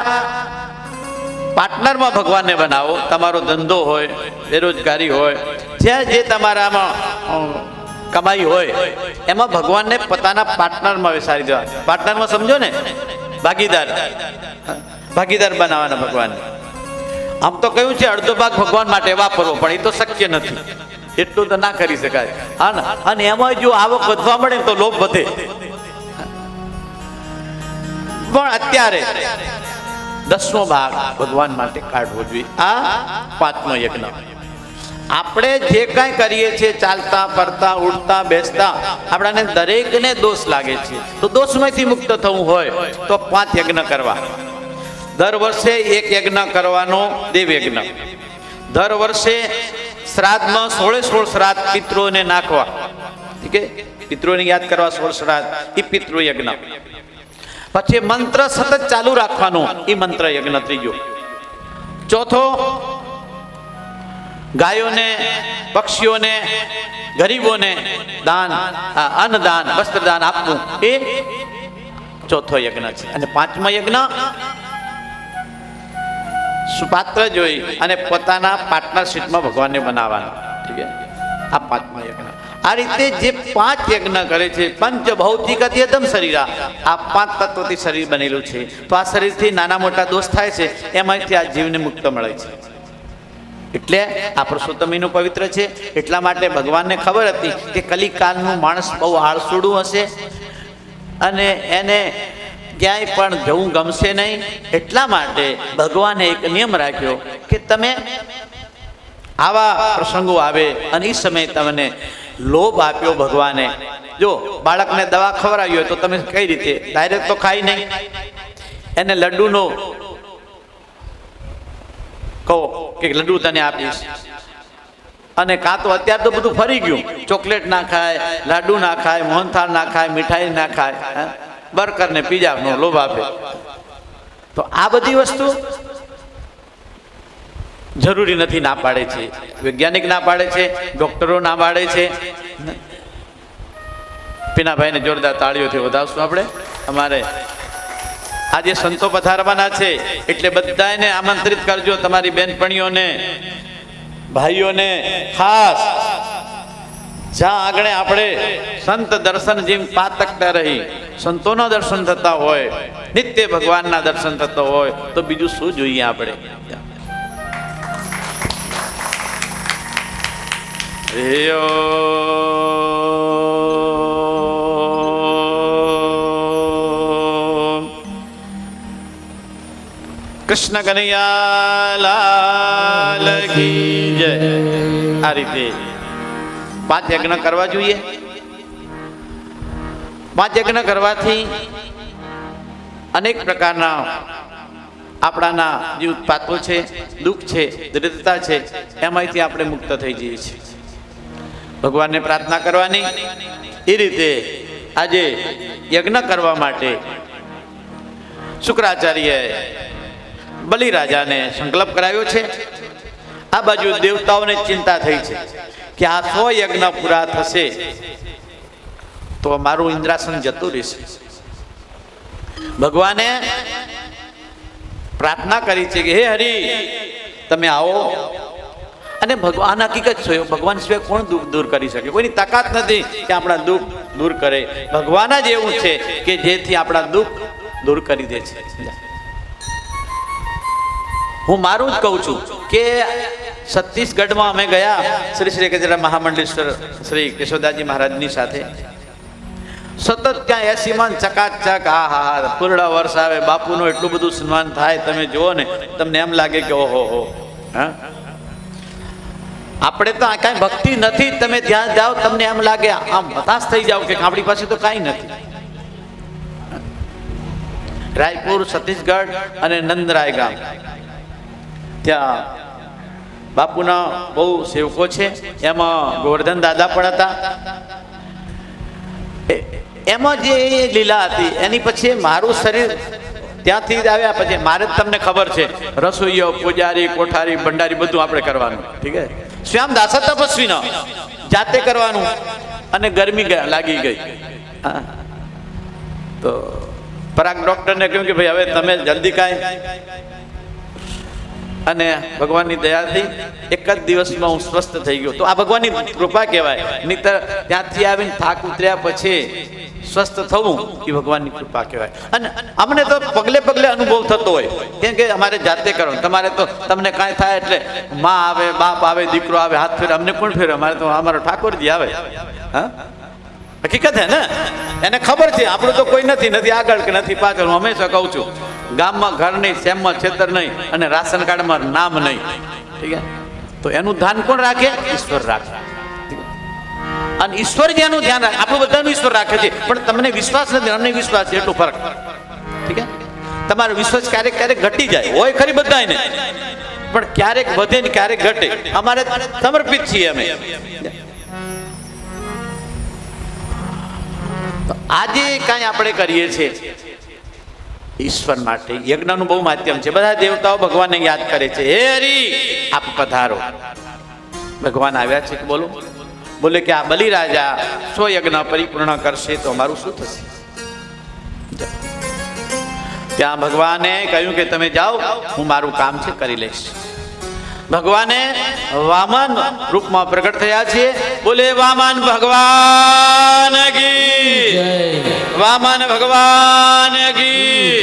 પાર્ટનરમાં ભગવાનને બનાવો. તમારો ધંધો હોય, બેરોજગારી હોય, જ્યાં જે તમારામાં કમાઈ હોય એમાં ભગવાનને પોતાના પાર્ટનરમાં બેસાડી દેવા. પાર્ટનરમાં સમજો ને, ભાગીદાર બનાવવાના ભગવાનને. આમ તો કહ્યું છે અડધો ભાગ ભગવાન માટે વાપરવો, પણ એ તો શક્ય નથી, એટલું તો ના કરી શકાય. હા ને, અને એમાં જો આવક વધવા મળે તો લોભ વધે. પણ અત્યારે 10મો ભાગ ભગવાન માટે કાઢવો જોઈએ. આ પાંચમો યજ્ઞ. આપણે જે કાંઈ કરીએ છીએ, ચાલતા ફરતા ઉઠતા બેસતા, આપણાને દરેકને દોષ લાગે છે. તો દોષમાંથી મુક્ત થવું હોય તો 5 યજ્ઞ કરવા. દર વર્ષે 1 યજ્ઞ કરવાનો, દેવ યજ્ઞ. દર વર્ષે શ્રાદ્ધમાં 16 શ્રાદ્ધ પિતૃઓને નાખવા. ઠીક છે, પિતૃઓને યાદ કરવા 16 શ્રાદ્ધ, એ પિતૃ યજ્ઞ. પછી મંત્ર સતત ચાલુ રાખવાનો, એ મંત્ર યજ્ઞ ત્રીજો. ચોથો, ગાયોને, પક્ષીઓને, ગરીબોને દાન, અન્નદાન, વસ્ત્રદાન આપવું, એ ચોથો યજ્ઞ છે. અને પાંચમો યજ્ઞ સુપાત્ર જોઈ અને પોતાના પાર્ટનરશીપમાં ભગવાનને બનાવવાના. ઠીક છે, આ પાંચમો યજ્ઞ. આ રીતે જે 5 યજ્ઞ કરે છે, પંચ ભૌતિક અધ્યતમ શરીરા, આ 5 તત્વોથી શરીર બનેલું છે. તો આ શરીરથી નાના મોટા દોષ થાય છે, એમાંથી આ જીવને મુક્ત મળે છે. એટલે આ પુરુષોત્તમ મહિનો પવિત્ર છે. એટલા માટે ભગવાનને ખબર હતી કે કલિકાલનું માણસ બહુ આળસુડું હશે અને એને ક્યાંય પણ જવું ગમશે નહીં. એટલા માટે ભગવાને એક નિયમ રાખ્યો કે તમે આવા પ્રસંગો આવે અને એ સમયે તમને લોભ આપ્યો ભગવાને. જો બાળકને દવા ખવડાવી હોય તો તમે કઈ રીતે, ડાયરેક્ટ તો ખાઈ નહીં, એને લડ્ડુનો કહો કે લડ્ડુ તને આપીશ. અને કાં તો અત્યારે તો બધું ફરી ગયું, ચોકલેટ ના ખાય, લાડુ ના ખાય, મોહનથાળ ના ખાય, મીઠાઈ ના ખાય, બર્ગર ને પીઝાનો લોભ આપે. તો આ બધી વસ્તુ જરૂરી નથી, ના પાડે છે વૈજ્ઞાનિક, ના પાડે છે ડોક્ટરો, ના પાડે છે. પીનાભાઈને જોરદાર તાળીઓથી વધાવશું આપણે. અમારે આજે સંતો પધારવાના છે એટલે બધાને આમંત્રિત કરજો, તમારી બેનપણીઓને, ભાઈઓને. ખાસ જ્યાં આગળ આપણે સંત દર્શન જેમ પાતકતા રહી સંતોના દર્શન થતા હોય, નિત્ય ભગવાનના દર્શન થતા હોય, તો બીજું શું જોઈએ આપણે? કૃષ્ણ કનૈયા લાલ કી જય. આ રીતે 5 યજ્ઞ કરવા જોઈએ. 5 યજ્ઞ કરવાથી અનેક પ્રકારના આપણાના જે ઉત્પાતો છે, દુઃખ છે, દરિદ્રતા છે, એમાંથી આપણે મુક્ત થઈ જઈએ છીએ. ભગવાનને પ્રાર્થના કરવાની. એ રીતે આજે યજ્ઞ કરવા માટે શુક્રાચાર્ય બલિરાજાને સંકલ્પ કરાવ્યો છે. આ બાજુ દેવતાઓને ચિંતા થઈ છે કે આ 100 યજ્ઞ પૂરા થશે તો મારું ઇન્દ્રાસન જતું રહેશે. ભગવાને પ્રાર્થના કરી છે કે હે હરિ, તમે આવો. અને ભગવાન હકીકત છે, ભગવાન સિવાય કોણ દુઃખ દૂર કરી શકે? કોઈની તાકાત નથી કે આપણા દુઃખ દૂર કરે. ભગવાન જ એવું છે કે જેથી આપણા દુઃખ દૂર કરી દે છે. હું મારું જ કહું છું કે છત્તીસગઢમાં અમે ગયા શ્રી શ્રી ગજરાજ મહામંડલેશ્વર શ્રી કેશવદાસજી મહારાજની સાથે. સતત ત્યાં 80 મણ ચકાચક, હા હા, પૂર્ણ વર્ષ આવે, બાપુનું એટલું બધું સન્માન થાય, તમે જુઓ ને તમને એમ લાગે કે ઓહો હો. હા, આપણે તો કાંઈ ભક્તિ નથી, તમે ત્યાં જાઓ તમને એમ લાગે, આમ હતાશ થઈ જાઓ કે આપણી પાસે તો કાંઈ નથી. રાયપુર, છત્તીસગઢ અને નંદરાય ગામ, ત્યાં બાપુના બહુ સેવકો છે. એમાં ગોવર્ધન દાદા પણ હતા. એમાં જે લીલા હતી એની પછી મારું શરીર ત્યાંથી જ આવ્યા પછી મારે જ તમને ખબર છે રસોઈયો પૂજારી કોઠારી ભંડારી બધું આપણે કરવાનું ઠીક છે શ્યામ દાસ તપસ્વીનો જાતે કરવાનું અને ગરમી લાગી ગઈ હા તો પરાગ ડોક્ટરને કહ્યું કે ભાઈ હવે તમે જલ્દી કાંઈ અને ભગવાનની દયાથી એક જ દિવસમાં હું સ્વસ્થ થઈ ગયો તો આ ભગવાનની કૃપા કહેવાય નહીંતર ત્યાંથી આવીને થાક ઉતર્યા પછી સ્વસ્થ થવું એ ભગવાનની કૃપા કહેવાય અને અમને તો પગલે પગલે અનુભવ થતો હોય કેમ કે અમારે જાતે કરો તમારે તો તમને કાંઈ થાય એટલે માં આવે બાપ આવે દીકરો આવે હાથ ફેરે અમને કોણ ફેરે અમારે તો અમારો ઠાકોરજી આવે હા હકીકત હે ને એને ખબર છે આપણું તો કોઈ નથી આગળ કે નથી પાછળ હું હંમેશા કહું છું ગામમાં ઘર નહીં શેમમાં છેતર નહીં અને રાશન કાર્ડમાં નામ નહીં ઠીક છે તો એનું ધ્યાન કોણ રાખે ઈશ્વર રાખે અને ઈશ્વર જેનું ધ્યાન રાખે આપણું બધાનું ઈશ્વર રાખે છે પણ તમને વિશ્વાસ નથી અમને વિશ્વાસ છે એટલો ફરક ઠીક છે તમારો વિશ્વાસ ક્યારેક ક્યારેક ઘટી જાય હોય ખરી બધાને પણ ક્યારેક વધે ને ક્યારેક ઘટે અમારે સમર્પિત છીએ અમે આજે કાંઈ આપણે કરીએ છીએ ઈશ્વર માટે યજ્ઞનું બહુ માધ્યમ છે બધા દેવતાઓ ભગવાનને યાદ કરે છે હે હરી આપ પધારો ભગવાન આવ્યા છે બોલો બોલે કે આ બલિરાજા 100 યજ્ઞ પરિપૂર્ણ કરશે તો અમારું શું થશે ત્યાં ભગવાને કહ્યું કે તમે જાઓ હું મારું કામ છે કરી લઈશ ભગવાને વામન રૂપમાં પ્રગટ થયા છે બોલે વામન ભગવાન કી વામન ભગવાન કી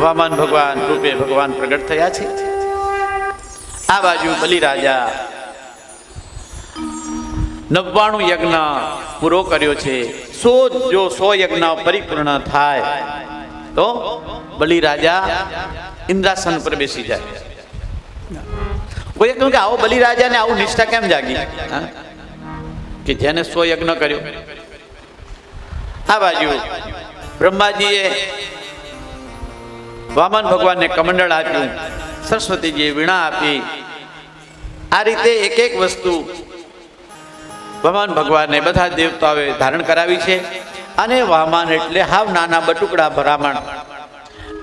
વામન ભગવાન રૂપે ભગવાન પ્રગટ થયા છે આ બાજુ બલિરાજા 99 યજ્ઞ પૂરો કર્યો છે 100 યજ્ઞ પરિપૂર્ણ થાય તો બલિરાજા ઇન્દ્રાસન પર બેસી જાય કોઈ કહ્યું કે આવો બલિરાજાને આવું નિષ્ઠા કેમ જાગી કે જેને 100 યજ્ઞ કર્યો આ બાજુ બ્રહ્માજીએ વામન ભગવાનને કમંડળ આપ્યું સરસ્વતીજીએ વીણા આપી આ રીતે એક એક વસ્તુ વામન ભગવાનને બધા દેવતાઓએ ધારણ કરાવી છે અને વામન એટલે હાવ નાના બટુકડા બ્રાહ્મણ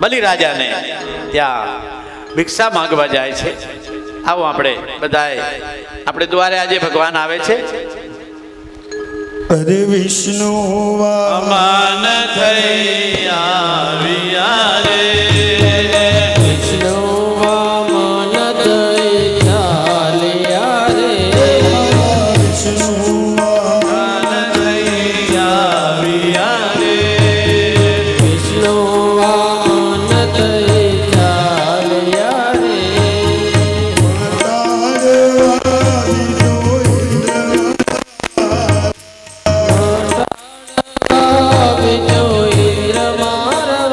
બલિરાજાને ત્યાં ભિક્ષા માંગવા જાય છે આવો આપણે બધાએ આપણે દ્વારે આજે ભગવાન આવે છે અરે વિષ્ણુ વામન થઈ આવ્યા રે વિષ્ણુ વામન થઈ ચાલ્યા રે વિષ્ણુ વિષ્ણુ વામન થઈ ચાલ્યા રે વિજો ઇન્દ્ર મારા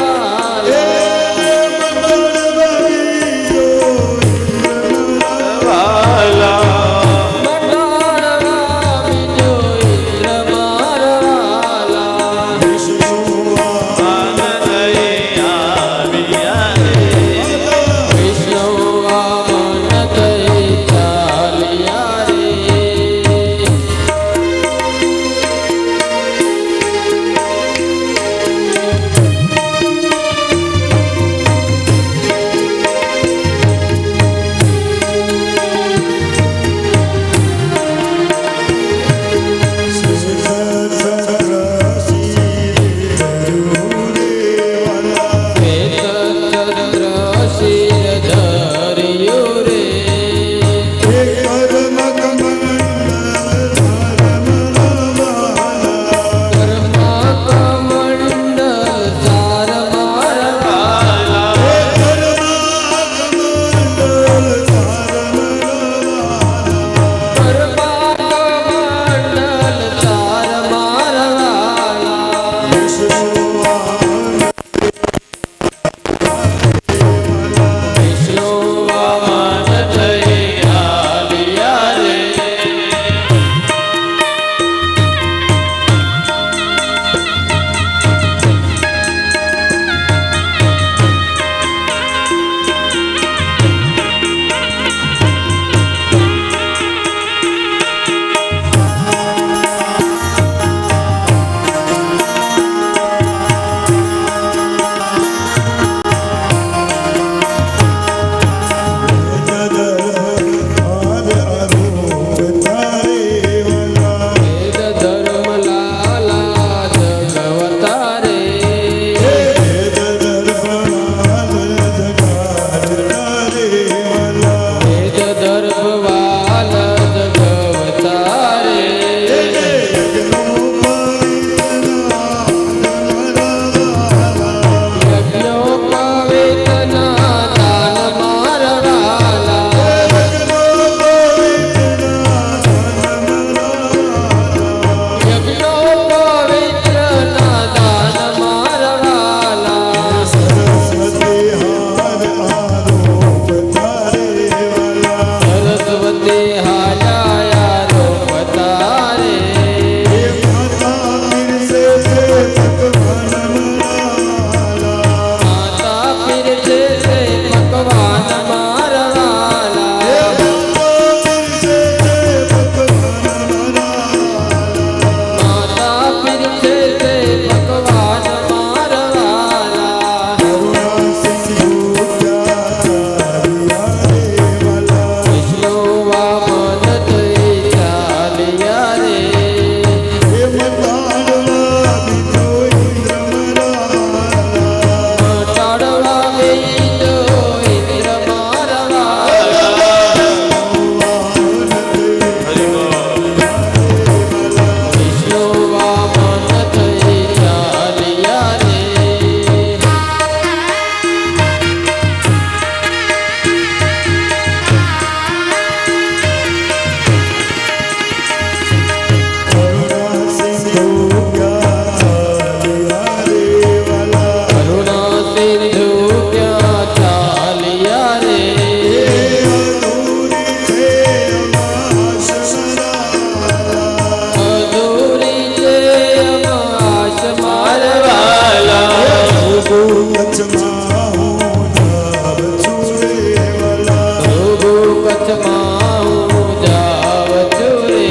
કચ્છમાં હું જાઉં છું રે વાલા. પ્રભુ કચ્છમાં હું જાઉં છું રે.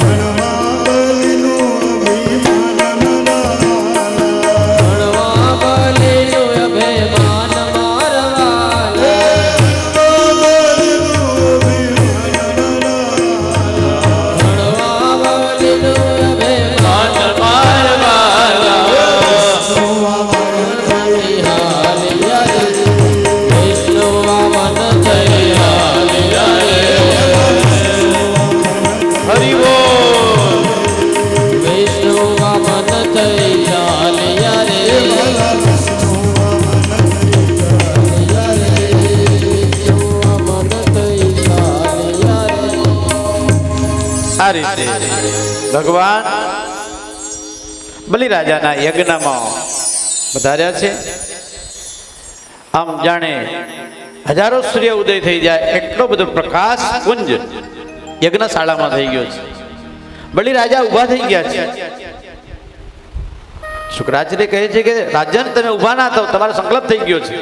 હણવા બલીનું અભિમાન મારા ભણવા બલીનું અભિમાન મારવાલા. ભણવા બલીનું અભિમાન વિષ્ણુ વામન થઈ હાલ્યા રે. હરિ બોલ. વિષ્ણુ વામન થઈ ચાલ્યા રે. વિષ્ણુ વામન થઈ ચાલ્યા રે. આ રીતે ભગવાન બલિરાજાના યજ્ઞમાં વધાર્યા છે. આમ જાણે હજારો સૂર્ય ઉદય થઈ જાય એટલો બધો પ્રકાશ પુંજ યજ્ઞશાળામાં થઈ ગયો છે. બલિરાજા ઊભા થઈ ગયા છે. શુક્રાચાર્ય કહે છે કે રાજન તમે ઊભા ના થાવ, તમારો સંકલ્પ થઈ ગયો છે.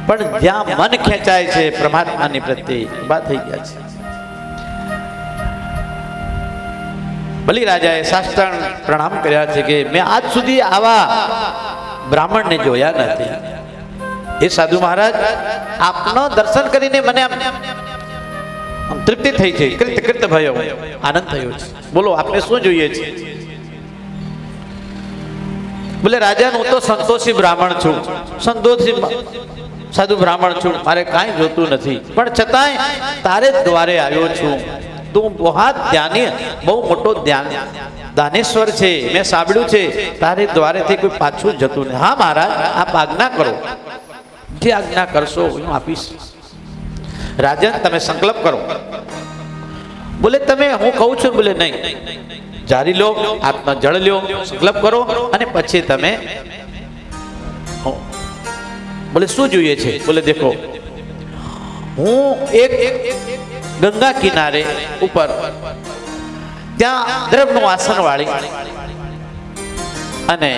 પણ જ્યાં મન ખેંચાય છે પરમાત્માની પ્રત્યે ઊભા થઈ ગયા છે. બલિરાજાએ સાષ્ટાંગ પ્રણામ કર્યા છે કે મેં આજ સુધી આવા બ્રાહ્મણને જોયા નથી. એ સાધુ મહારાજ આપનો દર્શન કરીને મને આમ તૃપ્તિ થઈ છે, કૃત ભયો, આનંદ થયો છે. બોલો આપને શું જોઈએ છે? બોલે રાજા હું તો સંતોષી બ્રાહ્મણ છું, સંતોષી સાધુ બ્રાહ્મણ છું, મારે કાંઈ જોતું નથી. પણ છતાંય તારે જ દ્વારે આવ્યો છું. તું બહુ ધ્યાની, બહુ મોટો દાનેશ્વર છે, મેં સાંભળ્યું છે. તારે દ્વારેથી કોઈ પાછું જતું નહીં. હા મહારાજ આપ આજ્ઞા કરો, જે આજ્ઞા કરશો હું આપીશ. રાજન તમે સંકલ્પ કરો. બોલે તમે હું કહું છું? બોલે નહીં, જારી લો, હાથમાં જળ લ્યો, સંકલ્પ કરો અને પછી તમે. બોલે શું જોઈએ છે? બોલે દેખો હું એક ગંગા કિનારે ઉપર ત્યાં દ્રવનું આસન વાળી અને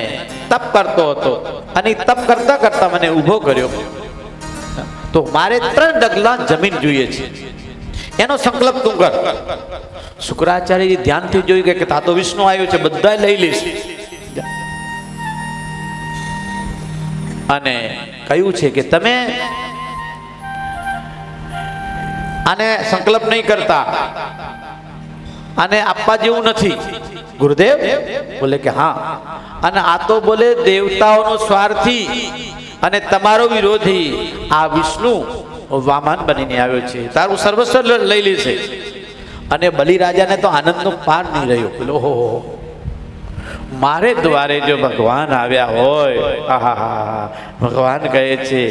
તપ કરતો હતો અને તપ કરતા કરતા મને ઊભો કર્યો. તો મારે 3 ડગલા જમીન જોઈએ છે, એનો સંકલ્પ તું કર. શુક્રાચાર્ય ધ્યાનથી જોયું કે તા તો વિષ્ણુ આવ્યો છે, બધા લઈ લઈશ. અને કહ્યું છે કે તમે આને સંકલ્પ નહીં કરતા, આને આપવા જેવું નથી. ગુરુદેવ બોલે કે હા. અને આ તો બોલે દેવતાઓનો સ્વાર્થી અને તમારો વિરોધી આ વિષ્ણુ વામન બનીને આવ્યો છે, તારું સર્વસ્વ લઈ લેશે. અને બલિરાજાને તો આનંદનો પાર નહીં રહ્યો. બોલો હો, મારે દ્વારે જો ભગવાન આવ્યા હોય, આહા, ભગવાન કહે છે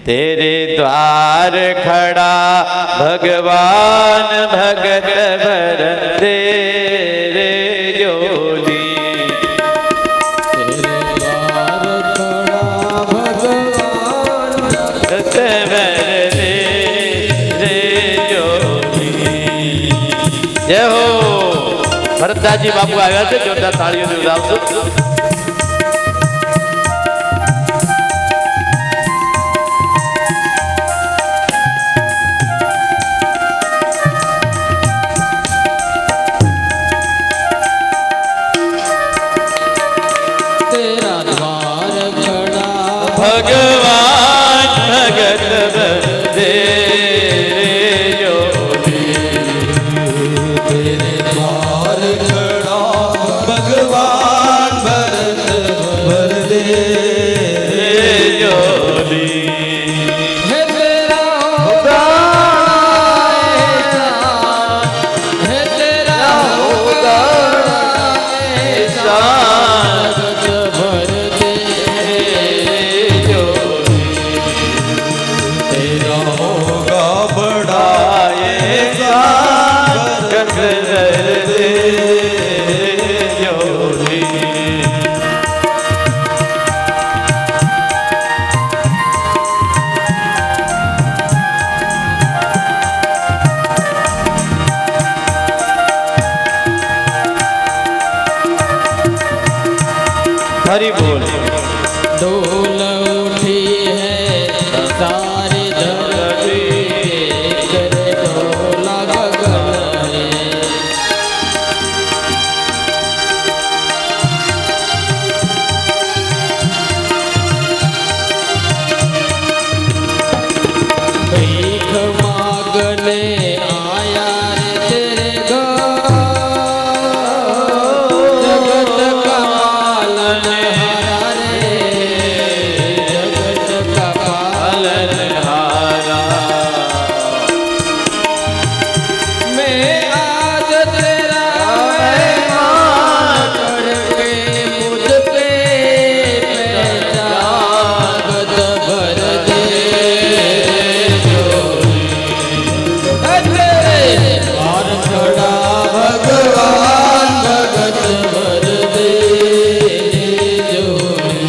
तेरे द्वार खड़ा भगवान भगत भर दे रे जोली. तेरे द्वार खड़ा भगवान भगत भर दे रे जोली. जय हो. ભરતદાસજી બાપુ આવ્યા છે, જોરદાર તાળીઓથી ઉડાવજો. भगवान भगत दे तेरे द्वार खड़ा भगवान भरत भर दे जोली. है तेरा उदारा है तेरा उदारा शान भर दे जोली. हरि बोल। डोल उठी है सारी धरती, तेरे डोला गगन है। भीख मांगने आया रे तेरे घर, जगत का पालनहारा रे, जगत का पालनहारा। मैं आज तेरा मेहमान करके मुझ पे पहचान भर दे। और खड़ा भगवान भगत भर दे जोड़ी।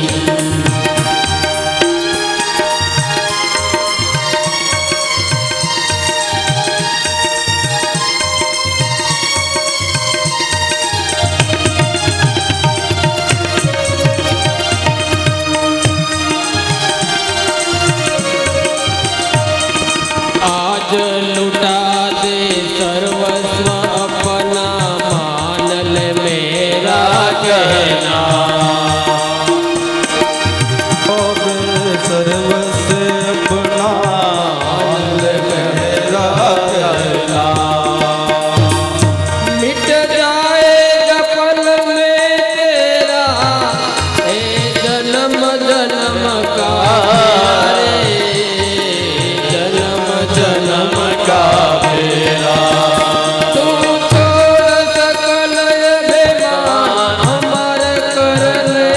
आज लुटा दे सर्वस्व अपना, मान ले मेरा कहना। सर्वस्व अपना मेरा कहना। मिट जाएगा पल में तेरा ए जन्म जन्म का रे, जन्म जन्म का मेरा। तू छोड़ सकल बेमान अमर कर ले,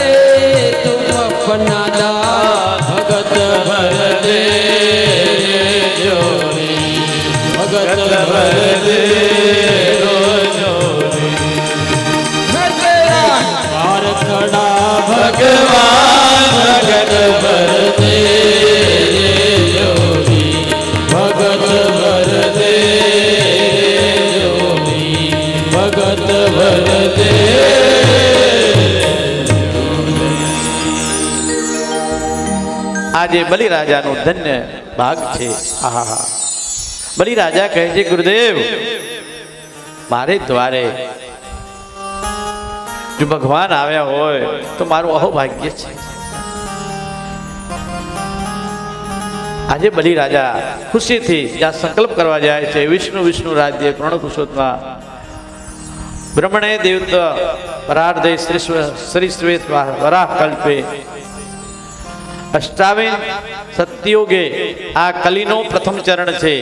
तुम अपना दास भगत भर दे जोड़ी, भगत भर दे जोड़ी। मैं तेरा द्वार खड़ा भगवान भगत भर दे जोड़ी, भगत भर दे जोड़ी, भगत भर दे। આજે બલિરાજાનું ધન્ય ભાગ છે। આહા, બલિરાજા કહે છે ગુરુદેવ, મારે દ્વારે જો ભગવાન આવ્યા હોય તો મારું અહોભાગ્ય છે। આજે બલિરાજા ખુશીથી જ્યાં સંકલ્પ કરવા જાય છે, વિષ્ણુ વિષ્ણુ રાજ્ય પૂર્ણપુરુષોત્તમ બ્રહ્મણે દેવત્વ પરાર્ધે શ્રી શ્વેત વરાહ કલ્પે અષ્ટાવીન સત્યુગે આ કલીનો પ્રથમ ચરણ છે।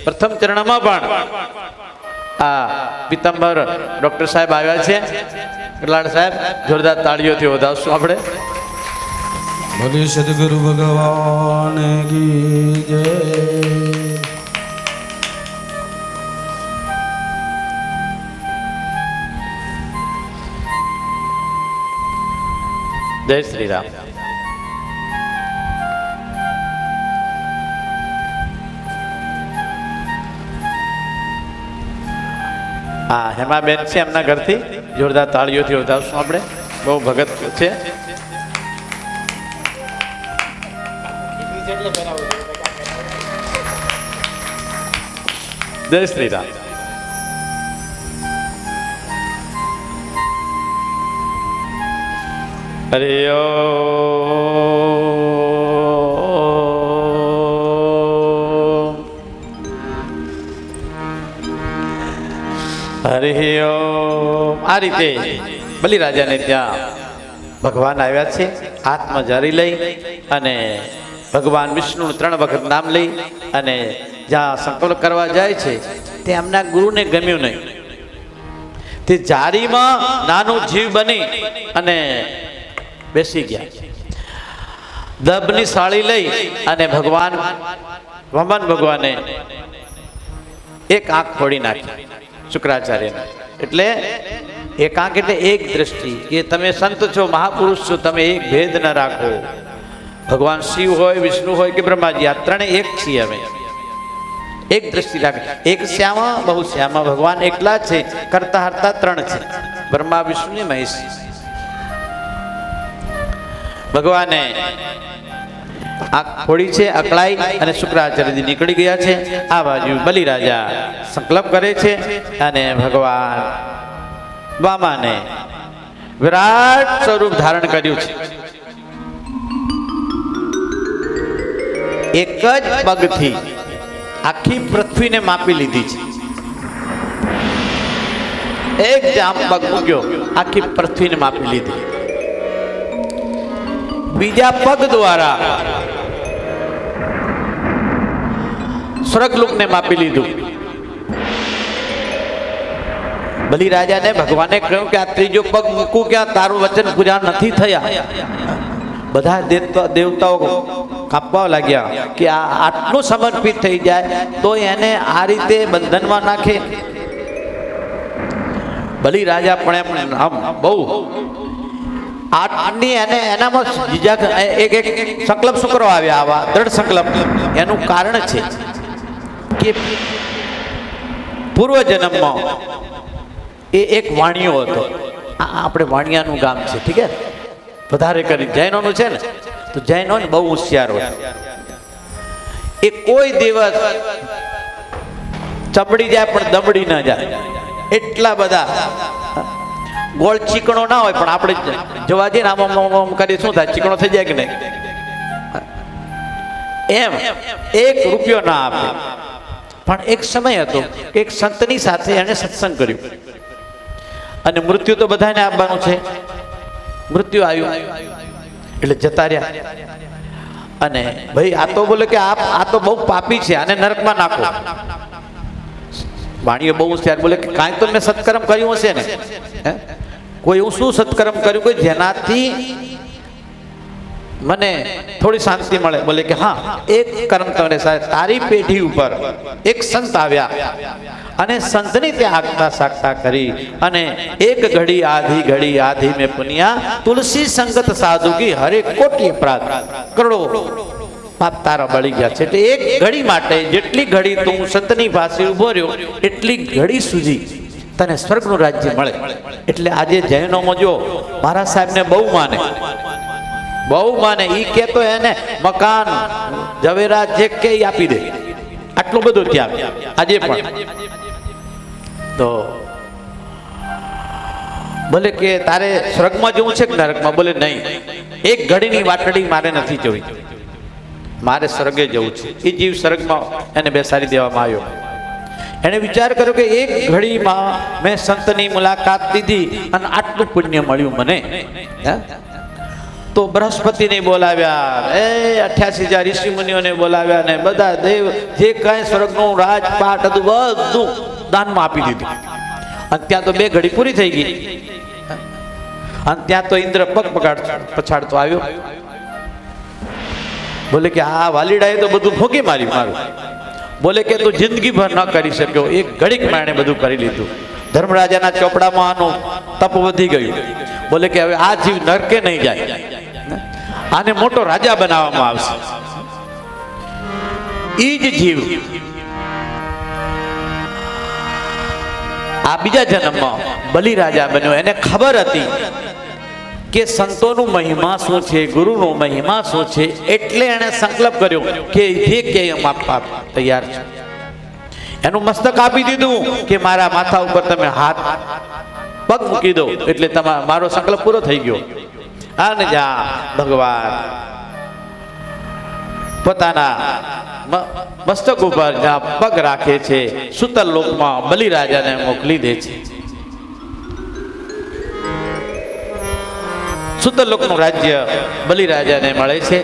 પ્રથમ ચરણમાં પણ આ પીતાંબર ડોક્ટર સાહેબ આવ્યા છે। ગરલાડ સાહેબ જોરદાર તાળીઓથી વધાવશું આપણે। ભલે સદગુરુ ભગવાન કી જય। જય શ્રી રામ। હા, હેમાબેન છે એમના ઘરથી જોરદાર તાળીઓથી વધાવશું આપણે। બહુ ભગત છે। જય શ્રી રામ। હરિ ઓમ, હરિ ઓમ। આ રીતે બલિરાજાને ત્યાં ભગવાન આવ્યા છે। હાથમાં જારી લઈ અને ભગવાન વિષ્ણુનું 3 વખત નામ લઈ અને જ્યાં સંકલ્પ કરવા જાય છે તે એમના ગુરુને ગમ્યું નહીં। તે જારીમાં નાનું જીવ બની અને બેસી ગયા। દબની સાળી લઈ અને ભગવાન વમન ભગવાને એક આંખ ફોડી નાખી શુક્રાચાર્યને। એટલે એક આંખ એટલે એક દ્રષ્ટિ કે તમે સંત છો, મહાપુરુષ છો, તમે એક ભેદ ન રાખો। ભગવાન શિવ હોય, વિષ્ણુ હોય કે બ્રહ્માજી, આ ત્રણે એક છીએ અમે। એક દ્રષ્ટિ રાખે। એક શ્યામા બહુ શ્યામા, ભગવાન એકલા છે, કરતા હરતા 3 છે, બ્રહ્મા વિષ્ણુ ને મહેશ। ભગવાને આ ખોડી છે અકળાઈ અને શુક્રાચાર્યજી નીકળી ગયા છે. આ બાજુ બલિરાજા સંકલ્પ કરે છે અને ભગવાન વામાને વિરાટ સ્વરૂપ ધારણ કર્યું છે. એક જ પગથી આખી પૃથ્વીને માપી લીધી છે. એક જ આમ પગ મૂક્યો, આખી પૃથ્વીને માપી લીધી. બીજા પગ દ્વારા સ્વર્ગલોકને માપી લીધું. બલિરાજાને ભગવાને કહ્યું કે આ ત્રીજો પગ મૂકું ક્યાં, તારું વચન પૂરા નથી થયા. બધા દેવતાઓ કાપવા લાગ્યા કે આ આટલું સમર્પિત થઈ જાય તો એને આ રીતે બંધનમાં નાખે. બલિરાજા પણ આમ બહુ આટની એને એનામાં એક સંકલ્પ શું કરવા આવ્યા, આવા દ્રઢ સંકલ્પ. એનું કારણ છે કે પૂર્વ જન્મમાં એ એક વાણિયો હતો. આપણે વાણિયાનું ગામ છે, ઠીક છે, વધારે કરી જૈનોનું છે ને, તો જૈનો ને બહુ હોશિયાર હોય. એ કોઈ દિવસ ચમડી જાય પણ દબડી ન જાય, એટલા બધા ગોળ ચીકણો ના હોય. પણ આપણે જોવા જઈએ ને આમ કરીએ શું થાય, ચીકણો થઈ જાય કે નહીં? એમ એક રૂપિયો ના આપે. પણ એક સમય હતો કે એક સંતની સાથે એને સત્સંગ કર્યું અને મૃત્યુ તો બધાને આપવાનું છે. મૃત્યુ આવ્યું એટલે જતા રહ્યા. અને ભાઈ આ તો બોલે કે આ તો બહુ પાપી છે, આને નરકમાં નાખો. વાણીઓ બહુ ત્યારે બોલે કે કાંઈ તો મેં સત્કર્મ કર્યું હશે ને, કોઈ એવું શું સત્કર્મ કર્યું કે જેનાથી મને થોડી શાંતિ મળે? બોલે કે હા, એક કર્મ તમને તારી પેઢી ઉપર એક સંત આવ્યા અને સંતની તે આગતા સાગતા કરી અને એક ઘડી આધી મેં પુનિયા તુલસી સંગત સાધુ કી હરે કોટી અપરાધ, કરોડો પાપ તારા બળી ગયા છે. એટલે એક ઘડી માટે જેટલી ઘડી તું સંતની પાસે ઉભો રહ્યો એટલી ઘડી સુધી તને સ્વર્ગનું રાજ્ય મળે. એટલે આજે જૈનોમાં જો મારા સાહેબને બહુ માને, ઈ કે તો એને મકાન ઝવેરાત જે કે આપી દે, આટલું બધું ત્યાં આજે પણ. તો બોલે કે તારે સ્વર્ગમાં જવું છે કે નરકમાં? બોલે નહીં, એક ઘડીની વાટડી મારે નથી જોવી, મારે સ્વર્ગે જવું છે. એ જીવ સ્વર્ગમાં એને બેસાડી દેવામાં આવ્યો. એને વિચાર કર્યો કે એક ઘડીમાં મેં સંતની મુલાકાત લીધી અને આટલું પુણ્ય મળ્યું મને. તો બૃહસ્પતિને બોલાવ્યા, 88,000 ઋષિ મુનિઓને બોલાવ્યા ને બધા દેવ જે કાંઈ સ્વર્ગનું રાજપાટ હતું બધું દાનમાં આપી દીધું. અને ત્યાં તો 2 ઘડી પૂરી થઈ ગઈ. અને ત્યાં તો ઇન્દ્ર પગ પછાડતો આવ્યો. બોલે કે આ વાલીડાએ તો બધું ભોગી માર્યું મારું. બોલે કે તું જિંદગીભર ન કરી શક્યો, એક ઘડીક માં એણે બધું કરી લીધું. ધર્મરાજાના ચોપડામાં આનું તપ વધી ગયું. બોલે કે હવે આ જીવ નરકે નહીં જાય, આને મોટો રાજા બનાવવામાં આવશે. ઈ જ જીવ આ બીજા જન્મમાં બલિરાજા બન્યો. એને ખબર હતી કે સંતોનું મહિમા શું છે, ગુરુનો મહિમા શું છે. એટલે એણે સંકલ્પ કર્યો કે જે કે આપવા તૈયાર છે. એનું મસ્તક આપી દીધું કે મારા માથા ઉપર તમે હાથ પગ મૂકી દો એટલે મારો સંકલ્પ પૂરો થઈ ગયો. અને જ્યાં ભગવાન પોતાના મસ્તક ઉપર જ્યાં પગ રાખે છે, સુતલ લોકમાં બલિરાજાને મોકલી દે છે. સુતલ લોકનું રાજ્ય બલિરાજાને મળે છે.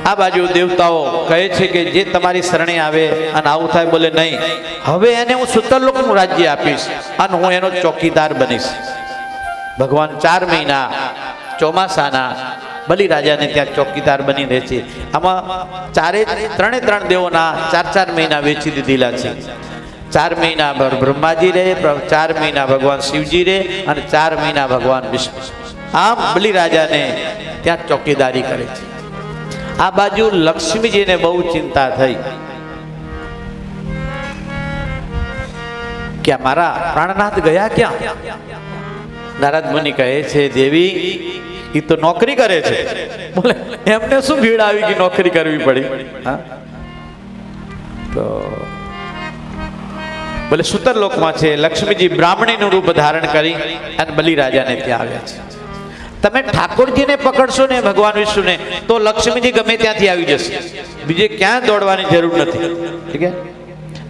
આ બાજુ દેવતાઓ કહે છે કે જે તમારી શરણે આવે અને આવું થાય, બોલે નહીં, હવે એને હું સુતલ લોકનું રાજ્ય આપીશ અને હું એનો ચોકીદાર બનીશ. ભગવાન 4 મહિના ચોમાસાના બલિરાજાને ત્યાં ચોકીદાર બની રહે છે. આમાં ત્રણે ત્રણ દેવોના 4 મહિના વેચી દીધેલા છે. 4 મહિના બ્રહ્માજી રહે, 4 મહિના ભગવાન શિવજી રહે અને 4 મહિના ભગવાન વિષ્ણુ. આમ બલિરાજાને ત્યાં ચોકીદારી કરે છે. આ બાજુ લક્ષ્મીજીને બહુ ચિંતા થઈ કે મારા પ્રાણનાથ ગયા ક્યાં? નારદ મુનિ કહે છે, દેવી એ તો નોકરી કરે છે. બોલે એમને શું ભીડ આવી કે નોકરી કરવી પડી? હા, તો બોલે સુતર લોકમાં છે લક્ષ્મીજી બ્રાહ્મણીનું રૂપ ધારણ કરી અને બલિરાજાને ત્યાં આવ્યા છે. તમે ઠાકોરજીને પકડશો ને ભગવાન વિષ્ણુને તો લક્ષ્મીજી ગમે ત્યાંથી આવી જશે, બીજે ક્યાં દોડવાની જરૂર નથી. ઠીક છે,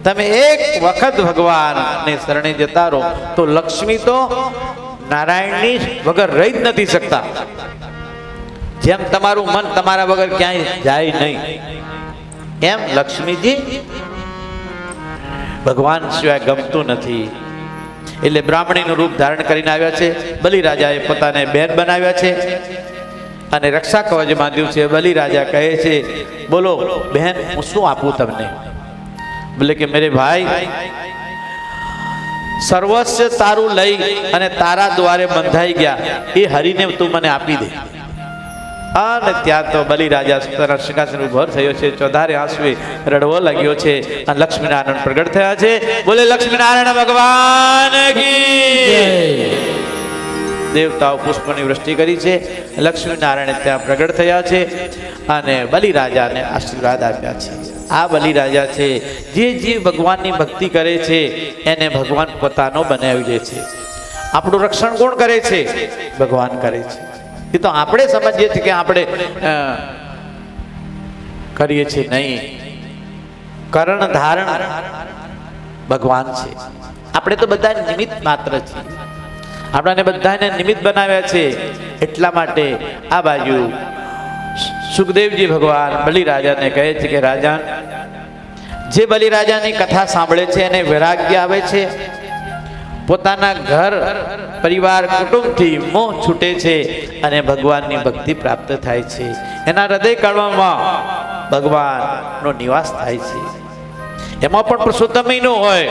તમે એક વખત ભગવાનને શરણે જતા રહો તો લક્ષ્મી તો નારાયણની વગર રહી જ નથી શકતા. જેમ તમારું મન તમારા વગર ક્યાંય જાય નહીં, એમ લક્ષ્મીજી ભગવાન સિવાય ગમતું નથી. એટલે બ્રાહ્મણીનું રૂપ ધારણ કરીને આવ્યા છે. બલિરાજાએ પોતાને બેન બનાવ્યા છે અને રક્ષા કવચ બાંધ્યું છે. બલિરાજા કહે છે, બોલો બહેન, હું શું આપું તમને? બોલે કે મેરે ભાઈ, સર્વસ્વ તારું લઈ અને તારા દ્વારે બંધાઈ ગયા એ હરીને તું મને આપી દે. અને ત્યાં તો બલિરાજા પોતાના સિંહાસન ઉભો થયો છે, ચોધારે આંસુએ રડવો લાગ્યો છે અને લક્ષ્મીનારાયણ પ્રગટ થયા છે. બોલે લક્ષ્મીનારાયણ ભગવાન કી. દેવતાઓ પુષ્પની વૃષ્ટિ કરી છે. લક્ષ્મીનારાયણ ત્યાં પ્રગટ થયા છે અને બલિરાજાને આશીર્વાદ આપ્યા છે. આ બલિરાજા છે જે જે ભગવાનની ભક્તિ કરે છે એને ભગવાન પોતાનો બનાવી દે છે. આપણું રક્ષણ કોણ કરે છે? ભગવાન કરે છે. એ તો આપણે સમજીએ છીએ કે આપણે કરીએ છીએ, નહીં. કરણ ધારણ ભગવાન છે. આપણે તો બધા નિમિત્ત માત્ર છીએ. આપણાને બધાને નિમિત્ત બનાવ્યા છે. એટલા માટે આ બાજુ સુખદેવજી ભગવાન બલિરાજાને કહે છે કે રાજા, જે બલિરાજાની કથા સાંભળે છે એને વૈરાગ્ય આવે છે, પોતાના ઘર પરિવાર કુટુંબથી મોહ છૂટે છે અને ભગવાનની ભક્તિ પ્રાપ્ત થાય છે. એના હૃદય કળવામાં ભગવાનનો નિવાસ થાય છે. એમાં પણ પુરુષોત્તમ મહિનો હોય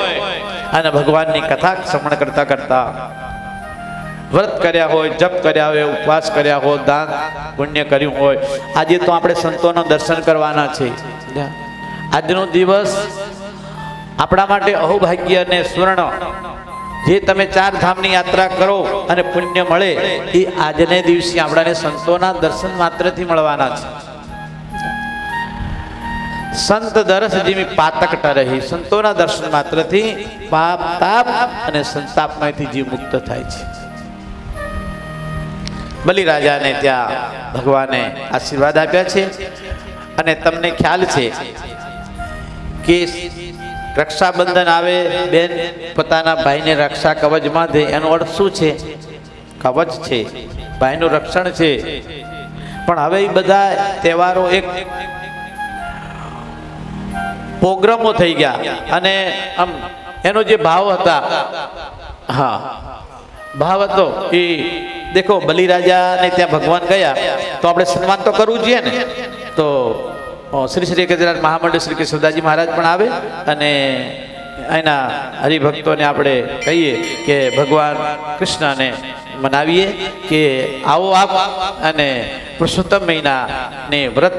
અને ભગવાનની કથા શ્રવણ કરતા કરતા વ્રત કર્યા હોય, જપ કર્યા હોય, ઉપવાસ કર્યા હોય, દાન પુણ્ય કર્યું હોય. આજે તો આપણે સંતોના દર્શન કરવાના છે. આજનો દિવસ આપણા માટે અહોભાગ્ય અને સ્વર્ણ. જે તમે 4 ધામની યાત્રા કરો અને પુણ્ય મળે એ આજને દિવસે આપણાને સંતોના દર્શન માત્રથી મળવાના છે. સંત દરસ જેવી પાતક ટરહી. સંતોના દર્શન માત્રથી પાપ તાપ અને સંતાપમાંથી જીવ મુક્ત થાય છે. બલિરાજાને ત્યાં ભગવાને આશીર્વાદ આપ્યા છે. અને તમને ખ્યાલ છે કે રક્ષાબંધન આવે, બેન પોતાના ભાઈને રક્ષા કવચ બાંધે, એનો અર્થ શું છે? કવચ છે, ભાઈનું રક્ષણ છે. પણ હવે એ બધા તહેવારો એક પ્રોગ્રામો થઈ ગયા અને આમ એનો જે ભાવ હતા, હા ભાવ હતો એ દેખો બલિરાજાને ત્યાં ભગવાન ગયા તો આપણે સન્માન તો કરવું જોઈએ ને. તો શ્રી શ્રી ગજરાજ મહામંડળ શ્રી કેશવદાસજી મહારાજ પણ આવે અને એના હરિભક્તોને આપણે કહીએ કે ભગવાન કૃષ્ણને મનાવીએ કે આવો આપ અને પુરુષોત્તમ મહિનાને વ્રત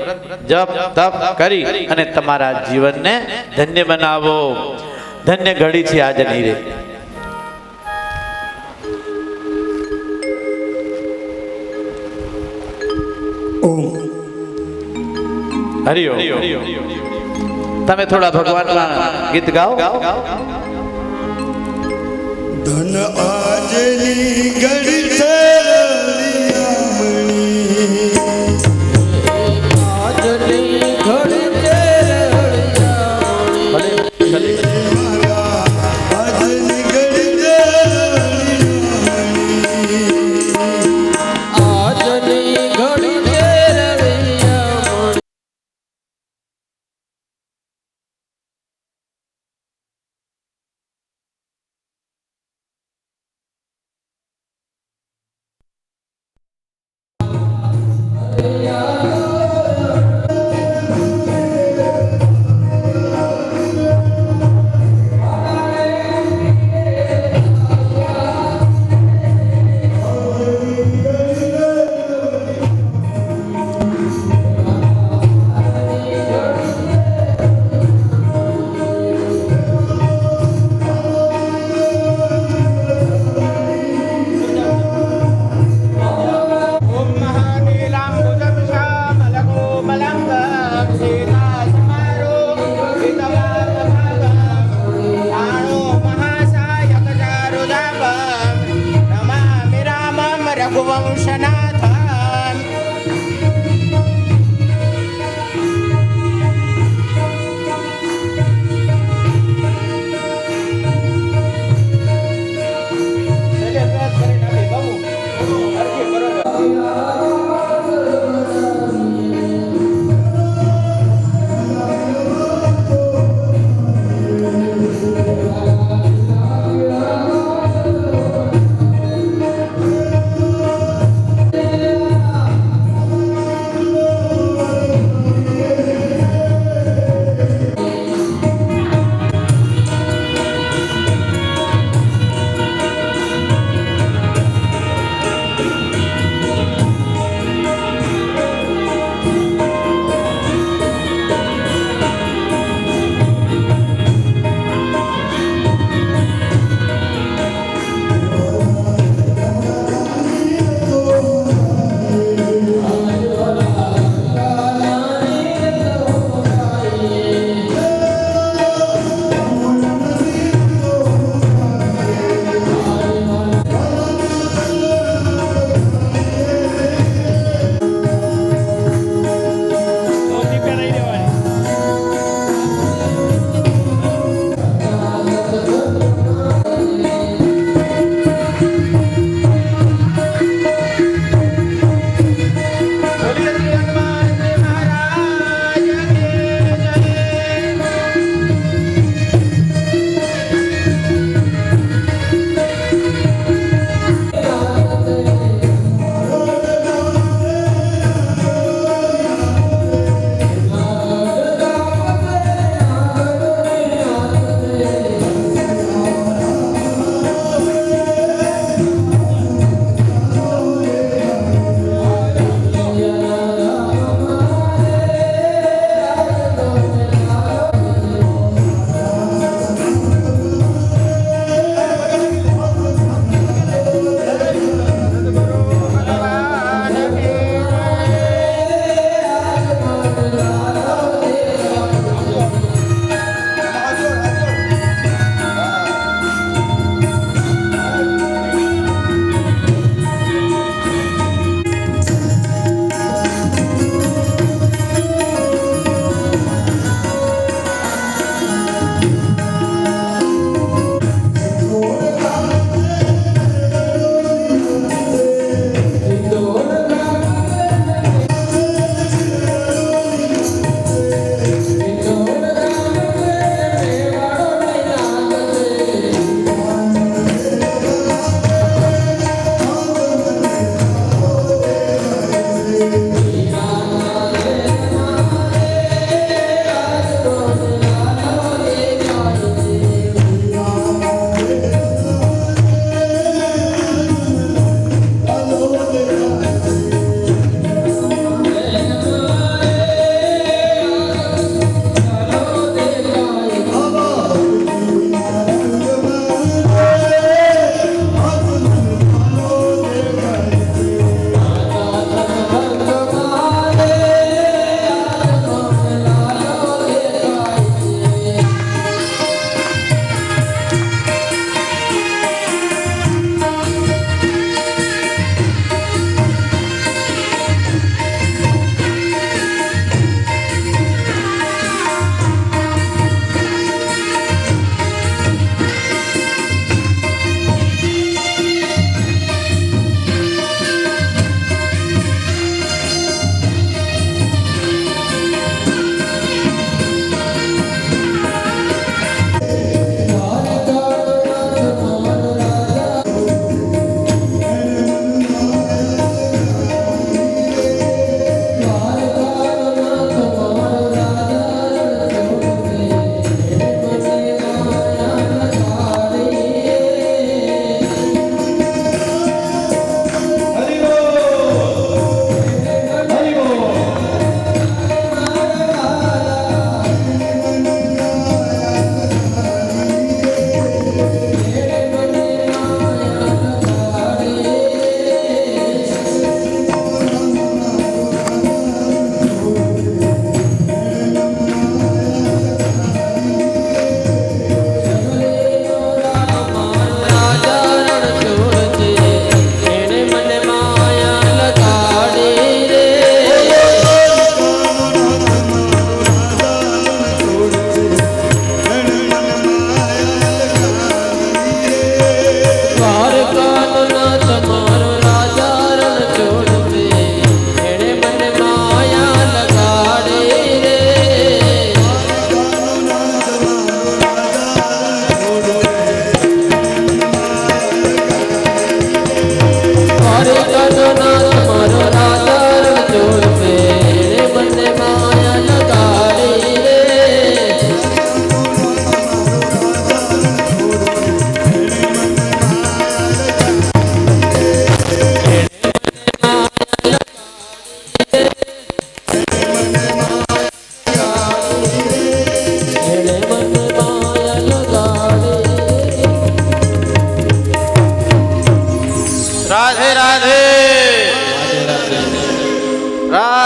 જપ તપ કરી અને તમારા જીવનને ધન્ય બનાવો. ધન્ય ઘડી છે આજની રે. હરિઓ, તમે થોડા ભગવાનના ગીત ગાઓ. ધન આજની ઘડી છે રળિયામણી. આજની ઘડી છે રળિયામણી. મારા આજની ઘડી છે રળિયામણી. આજની ઘડી છે રળિયામણી. થાન જય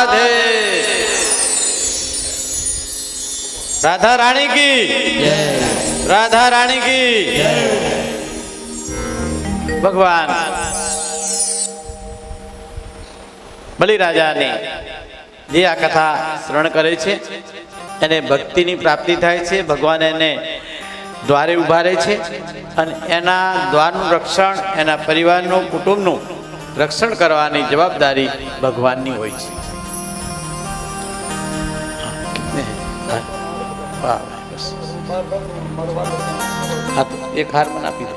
રાધે રાધા રાણી કી રાધા રાણી કી ભગવાન બલિરાજાની જે આ કથા શ્રવણ કરે છે એને ભક્તિની પ્રાપ્તિ થાય છે. ભગવાન એને દ્વારે ઉભા રહે છે અને એના દ્વારનું રક્ષણ, એના પરિવારનું, કુટુંબનું રક્ષણ કરવાની જવાબદારી ભગવાનની હોય છે. એક હાર મને આપી દો.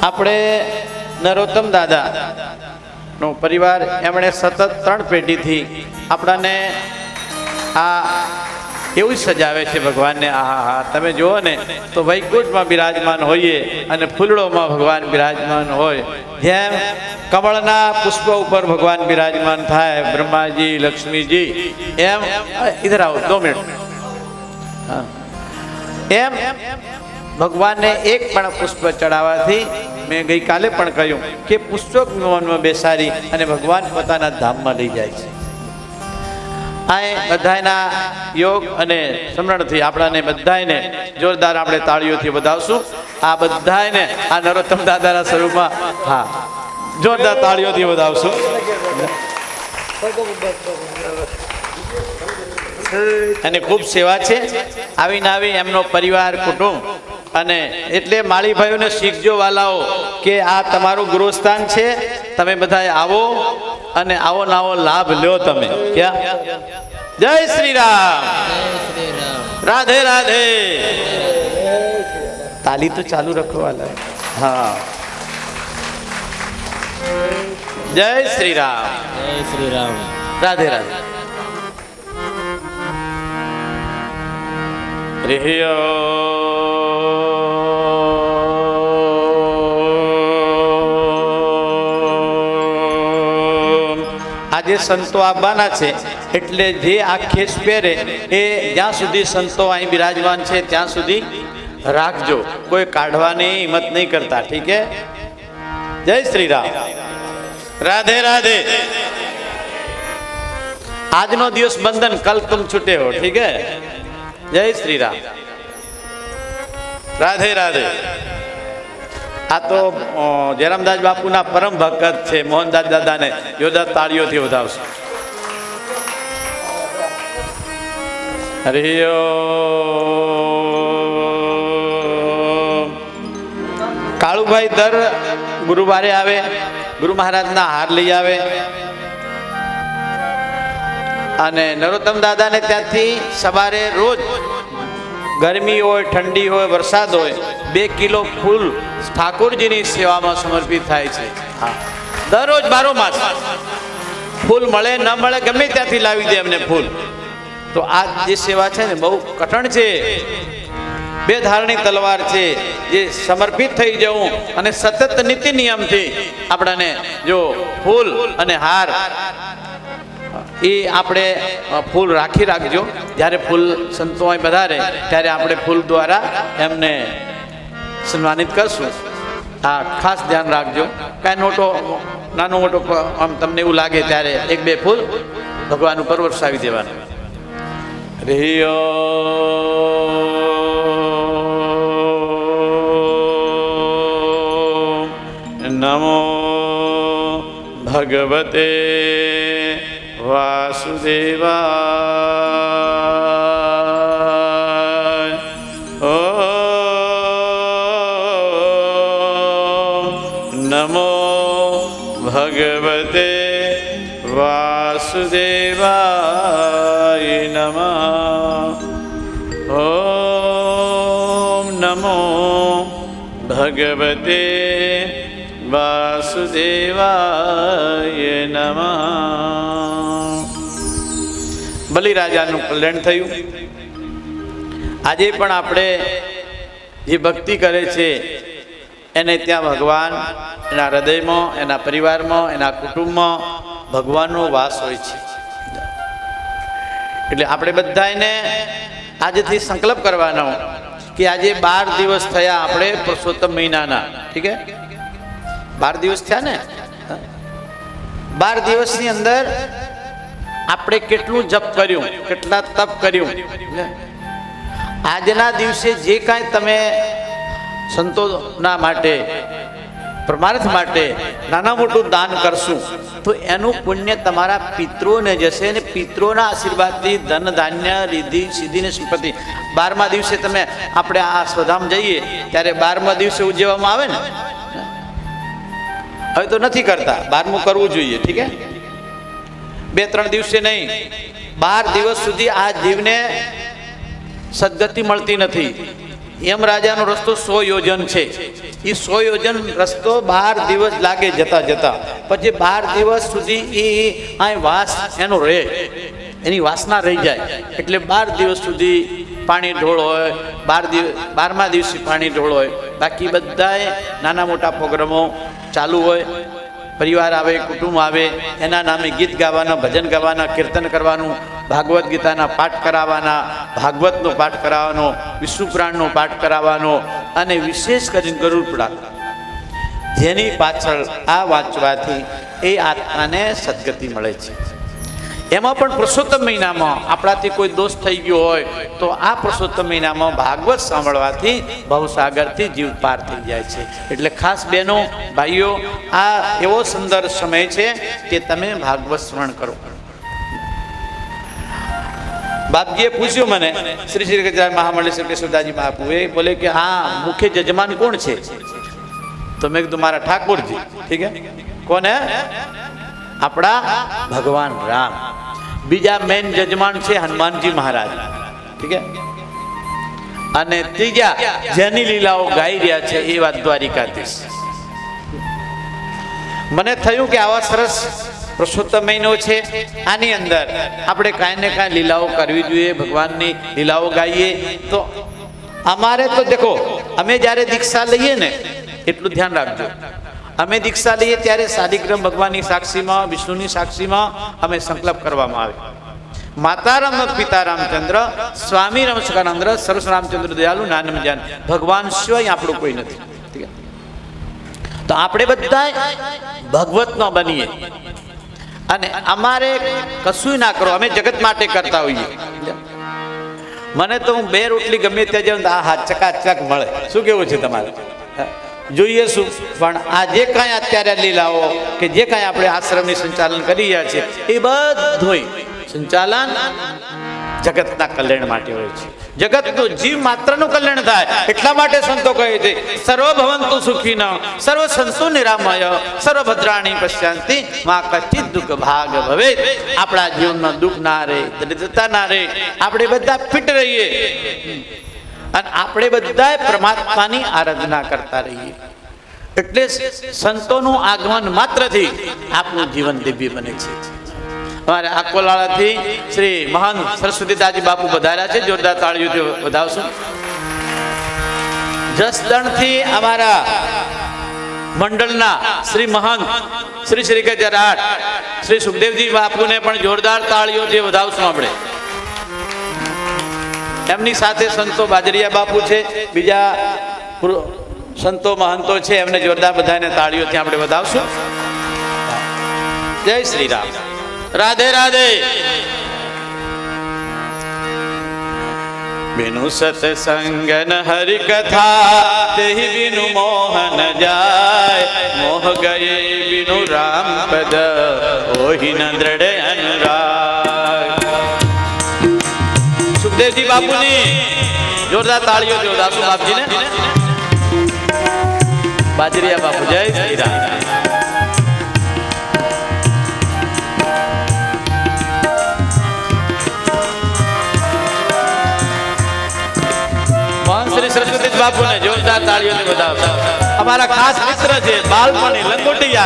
આપણે નરોત્તમ દાદા નો પરિવાર, એમણે સતત 3 પેઢીથી આપણાને આ એવું સજાવે છે ભગવાનને. આહા, તમે જુઓ ને તો વૈકુંઠમાં બિરાજમાન હોઈએ અને ફૂલડોમાં ભગવાન બિરાજમાન હોય. જેમ કમળના પુષ્પ ઉપર ભગવાન બિરાજમાન થાય, બ્રહ્માજી, લક્ષ્મીજી, એમ ઇધર આવો 2 મિનિટ. એમ ભગવાનને એક પણ પુષ્પ ચડાવવાથી, મેં ગઈકાલે પણ કહ્યું કે પુષ્પક વિમાનમાં બેસાડી અને ભગવાન પોતાના ધામમાં લઈ જાય છે. આ બધાના યોગ અને સ્મરણથી આપણાને બધાને જોરદાર આપણે તાળીઓથી વધાવશું. આ બધાને આ નરોત્તમ દાદાના સ્વરૂપમાં હા જોરદાર તાળીઓથી વધાવશું. અને ખૂબ સેવા છે. આવીને આવી એમનો પરિવાર, કુટુંબ, અને એટલે માળીભાઈઓને શીખજો વાલાઓ કે આ તમારું ગૃહસ્થાન છે. તમે બધા આવો અને આવો નાવો લાભ લ્યો તમે. ક્યાં? જય શ્રી રામ, રાધે રાધે. તાલી તો ચાલુ રાખો વાલા. હા, જય શ્રી રામ, જય શ્રી રામ. રાધે રાધે. આજે સંતો આવવાના છે એટલે જે આ ખેસ પહેરે એ જ્યાં સુધી સંતો અહીં બિરાજમાન છે ત્યાં સુધી રાખજો. કોઈ કાઢવાની હિંમત નહીં કરતા. ઠીક હે? જય શ્રી રામ, રાધે રાધે. આજનો દિવસ બંધન, કલ તુમ છૂટે હો. ઠીક હે? જય શ્રી રામ, રાધે રાધે. આ તો જયરામદાસ બાપુના પરમ ભક્ત છે. મોહનદાસ દાદાને જોરદાર તાળીઓથી વધાવશે. હરિ ઓમ. કાળુભાઈ દર ગુરુવારે આવે, ગુરુ મહારાજના હાર લઈ આવે. અને નરોત્તમ દાદાને ત્યાંથી સવારે રોજ, ગરમી હોય, ઠંડી હોય, વરસાદ હોય, 2 કિલો ફૂલ ઠાકોરજીની સેવામાં સમર્પિત થાય છે. હા, દરરોજ 12 માસ ફૂલ મળે ન મળે ગમે ત્યાંથી લાવી દે એમને ફૂલ. તો આ જે સેવા છે ને બહુ કઠણ છે. 2 ધારની તલવાર છે. જે સમર્પિત થઈ જવું અને સતત નીતિ નિયમથી આપણાને જો ફૂલ અને હાર એ આપણે ફૂલ રાખજો. જ્યારે ફૂલ સંતો અહીં વધારે ત્યારે આપણે ફૂલ દ્વારા એમને સન્માનિત કરશું. આ ખાસ ધ્યાન રાખજો. કાંઈ નોટો, નાનો મોટો આમ તમને એવું લાગે ત્યારે 1-2 ફૂલ ભગવાન ઉપર વરસાવી દેવાના. હરિ ઓમ નમો ભગવતે વાસુદેવાય. ઓમ નમો ભગવતે વાસુદેવાય નમઃ. ઓમ નમો ભગવતે વાસુદેવાય નમઃ. બલિરાજાનું કલ્યાણ થયું. આજે પણ આપણે જે ભક્તિ કરે છે એને ત્યાં ભગવાન એના હૃદયમાં, એના પરિવારમાં, એના કુટુંબમાં ભગવાનનો વાસ હોય છે. એટલે આપણે બધાને આજથી સંકલ્પ કરવાનો કે આજે 12 દિવસ થયા આપણે પુરુષોત્તમ મહિનાના. ઠીક હે? 12 દિવસ થયા ને. 12 દિવસની અંદર આપણે કેટલું જપ કર્યું, કેટલા તપ કર્યું. આજના દિવસે જે કાંઈ તમે સંતોના માટે, પરમાર્થ માટે નાના મોટું દાન કરશું તો એનું પુણ્ય તમારા પિતૃઓને જશે અને પિતૃઓના આશીર્વાદથી ધન ધાન્ય રીધિ સિદ્ધિ ને સંપત્તિ. 12મા દિવસે તમે આપણે આ સ્વધામ જઈએ ત્યારે 12મા દિવસે ઉજવવામાં આવે ને. હવે તો નથી કરતા, 12મું કરવું જોઈએ. ઠીક હે, 2-3 દિવસે નહીં, 12 દિવસ સુધી આ જીવને સદગતિ મળતી નથી. યમ રાજાનો રસ્તો 100 યોજન છે. એ 100 યોજન રસ્તો 12 દિવસ લાગે જતા જતા. પછી 12 દિવસ સુધી એ અહીં વાસ એનો રહે, એની વાસના રહી જાય. એટલે 12 દિવસ સુધી પાણી ઢોળ હોય, 12મા દિવસે પાણી ઢોળ હોય. બાકી બધાએ નાના મોટા પ્રોગ્રામો ચાલુ હોય. પરિવાર આવે, કુટુંબ આવે, એના નામે ગીત ગાવાના, ભજન ગાવાના, કીર્તન કરવાનું, ભાગવત ગીતાના પાઠ કરાવવાના, ભાગવતનો પાઠ કરાવવાનો, વિષ્ણુ પુરાણનો પાઠ કરાવવાનો અને વિશેષ કરીને ગરુડ પુરાણ, જેની પાછળ આ વાંચવાથી એ આત્માને સદગતિ મળે છે. એમાં પણ પુરુષોત્તમ મહિનામાં આપણાથી કોઈ દોષ થઈ ગયો હોય તો આ પુરુષોત્તમ મહિનામાં ભાગવત સાંભળવાથી ભવસાગરથી જીવ પાર થઈ જાય છે. એટલે ખાસ બહેનો ભાઈઓ, આ એવો સુંદર સમય છે કે તમે ભાગવત સ્મરણ કરો. બાપજીએ પૂછ્યું મને, શ્રી શ્રી ગજરાજ મહામંડળ શ્રી કેશવદાસજી મહાપ્રભુ એ બોલે કે હા મુખ્ય જજમાન કોણ છે? તો મેં કીધું મારા ઠાકોરજી. ઠીક હે, કોણ હે? આપણા ભગવાન રામ. બીજા મેન જજમાન છે હનુમાનજી મહારાજ. ઠીક હે, અને ત્રીજા જેની લીલાઓ ગાઈ રહ્યા છે એ વાત દ્વારિકાધીશ. મને થયું કે આવા સરસ પુરુષોત્તમ મહિનો છે, આની અંદર આપણે કાંઈ ને કાંઈ લીલાઓ કરવી જોઈએ, ભગવાનની લીલાઓ ગાઈએ. તો અમારે તો દેખો, અમે જ્યારે દીક્ષા લઈએ ને, એટલું ધ્યાન રાખજો, અમે દીક્ષા લઈએ ત્યારે શાલિગ્રામ ભગવાનની સાક્ષીમાં, વિષ્ણુની સાક્ષીમાં અમે સંકલ્પ કરવામાં આવે. માતા રામ પિતા રામચંદ્ર, સ્વામી રામચંદ્ર, સરસ રામચંદ્ર દયાલુ નાનમ જાન, ભગવાન સિવાય આપણું કોઈ નથી. તો આપણે બધા ભગવતનો બનીએ અને અમારે કશું ના કરો, અમે જગત માટે કરતા હોઈએ. મને તો હું 2 રોટલી ગમે ત્યાં જાઉં આ હાથ ચકાચક મળે. શું કેવું છે તમારે? જોઈએ શું? પણ આ જે કાંઈ અત્યારે લીલાઓ કે જે કાંઈ આપણે આશ્રમની સંચાલન કરી રહ્યા છે એ બધું સંચાલન જગતના કલ્યાણ માટે હોય છે. જગતનું જીવ માત્રનું કલ્યાણ થાય એટલા માટે સંતો કહે છે સર્વ ભવંતુ સુખીના, સર્વ સંતુ નિરામય, સર્વ ભદ્રાણી પશ્યંતિ, માં કચિત દુઃખ ભાગ ભવે. આપણા જીવનમાં દુઃખ ના રહે, દરિદ્રતા ના રહે, આપણે બધા ફિટ રહીએ અને આપણે બધા પરમાત્માની આરાધના કરતા રહીએ. એટલે સંતોનું આગમન માત્રથી આપણું જીવન દિવ્ય બને છે. અમારે આકોલાળાથી શ્રી મહાન સરસ્વતીદાસજી બાપુ વધાર્યા છે, જોરદાર તાળીઓથી વધાવશું. જસદણથી અમારા મંડળના શ્રી મહાન શ્રી શ્રી ગજરાટ શ્રી સુખદેવજી બાપુને પણ જોરદાર તાળીઓથી વધાવશું આપણે. એમની સાથે સંતો બાજરિયા બાપુ છે, બીજા સંતો મહંતો છે, એમને જોરદાર બધાને તાળીઓથી આપણે વધાવશું. જય શ્રી રામ. રાધે રાધે. बिनु सत्संगन हरि कथा तेहि बिनु मोहन जाय, मोह गए बिनु राम पद ओहि न दृढ़ अनुराग. सुखदेवजी बापू ने जोरदार तालियों से दासू बाप जी ने, बाजरिया बापू. जय श्री राम. श्री सरस्वती बापू ने जोरदार तालियों से बताओ. हमारा खास मित्र है बालमणि लंगोटिया.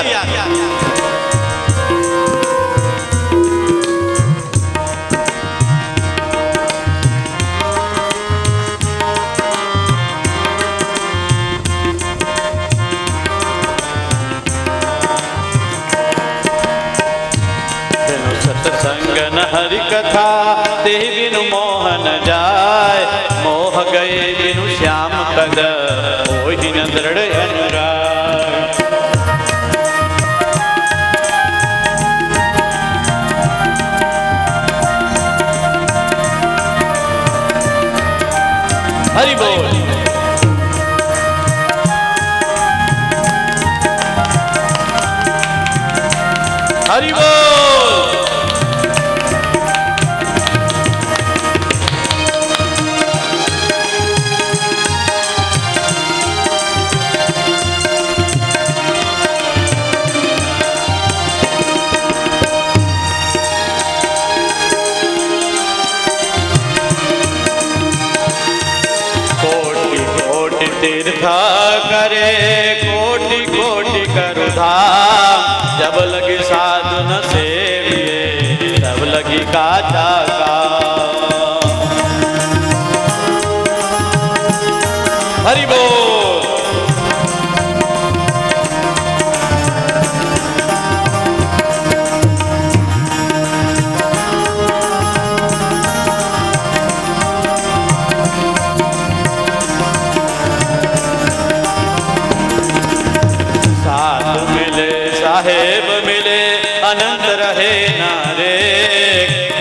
सत्संग न हरि कथा तेहि बिनु मोहन जाय, मोह गए बिनु श्याम पद ओहि न दृढ़ अनुराग. હરિ બોલ. तीर्था करे कोटि कोटि करु धाम जब लगी साधु न सेविए तब लगी काचा का हरि बोल. साहेब मिले अनंत रहे नारे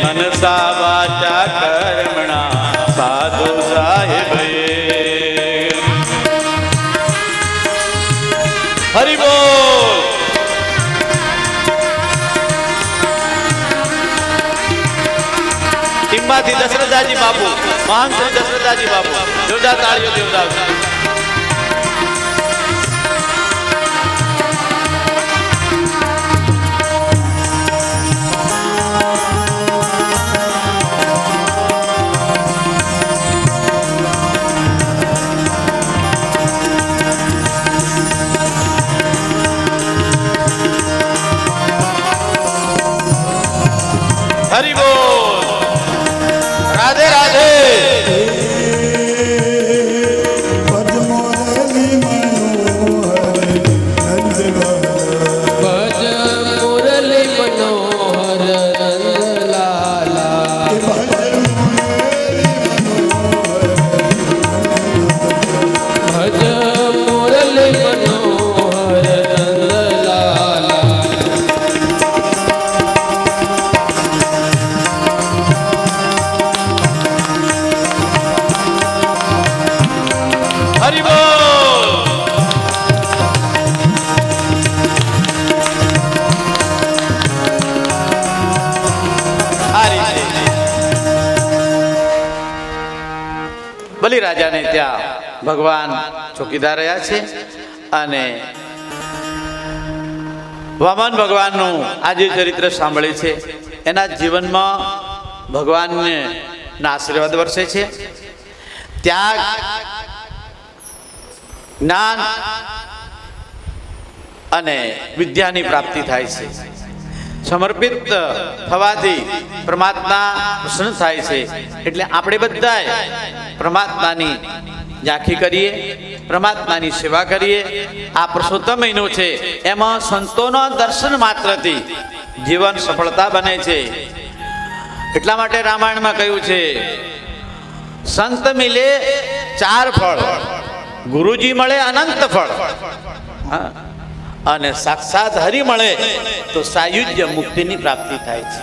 मनसा वाचा कर्मणा साधु साहेब हरि बोल. ટીમમાંથી દશરથાજી બાપુ મહાન શ્રી દશરથાજી બાપુ જોરદાર તાળીઓ દેવદાસ. हरि बोल. राधे राधे. भज मुरली मनोहर नंदलाला ભજ મુરલી મનોહર નંદલાલા भज ભજ મુરલી મનોહર નંદલાલા हरि बोल. આ રીતે બલિરાજાને ત્યાં ભગવાન ચોકીદાર રહ્યા છે અને વામન ભગવાનનું આજે ચરિત્ર સાંભળે છે. એના જીવનમાં ભગવાનને ના આશીર્વાદ વર્ષે છે. ત્યાગ જ્ઞાન અને વિદ્યાની પ્રાપ્તિ થાય છે. સમર્પિત થવાથી પરમાત્મા પ્રસન્ન થાય છે. એટલે આપણે બધાએ પરમાત્માની ઝાંખી કરીએ, પરમાત્માની સેવા કરીએ. આ પુરુષોત્તમ મહિનો છે, એમાં સંતોના દર્શન માત્રથી જીવન સફળતા બને છે. એટલા માટે રામાયણમાં કહ્યું છે સંત મિલે ચાર ફળ, ગુરુજી મળે અનંત ફળ, અને સાક્ષાત હરિ મળે તો સાયુજ્ય મુક્તિની પ્રાપ્તિ થાય છે.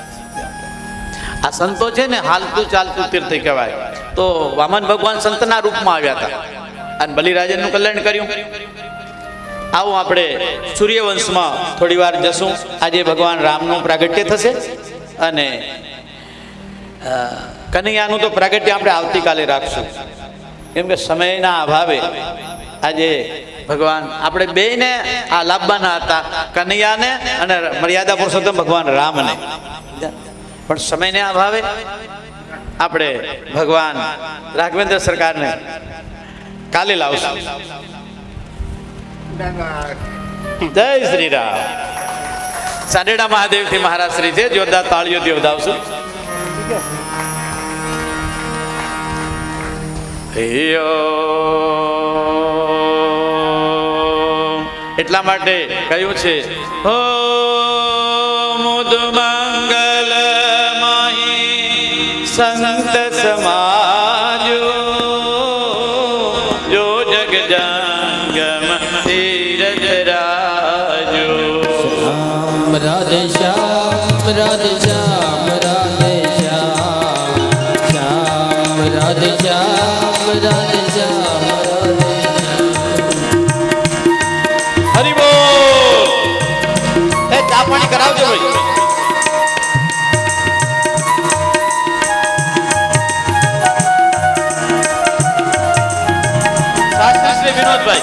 આ સંતો છે ને હાલતું ચાલતું તીર્થ કહેવાય. તો વામન ભગવાન સંતના રૂપમાં આવ્યા હતા અને બલિરાજનનું કલ્યાણ કર્યું. આવું આપણે સૂર્યવંશમાં થોડી વાર જશું. આજે ભગવાન રામનું પ્રાગટ્ય થશે અને કનૈયાનું તો પ્રાગટ્ય આપણે આવતીકાલે રાખશું. કેમ કે સમયના અભાવે આજે ભગવાન આપણે બેયને આ લાભવાના હતા, કનૈયાને અને મર્યાદા પુરુષોત્તમ ભગવાન રામને. પણ સમયના અભાવે આપણે ભગવાન રાઘવેન્દ્ર સરકારને કાલે લાવશું. જય શ્રી રામ. સાડેડા મહાદેવથી મહારાજ શ્રી છે. જોરદાર તાળીઓથી વધાવશું. એટલા માટે કહ્યું છે હો મુદ મંગલ માહી સંત સમાજો જો જગ જંગમ ધીરજ રાજો. શ્યામ રાધે શ્યામ રાધે શ્યામ રાધે શ્યામ શ્યામ રાધે શ્યામ રાધે શ્યામ રાધે હરિ બોલ. એ ચા પાણી કરાવજો ભાઈ. શાસ્ત્રી શ્રી વિનોદભાઈ.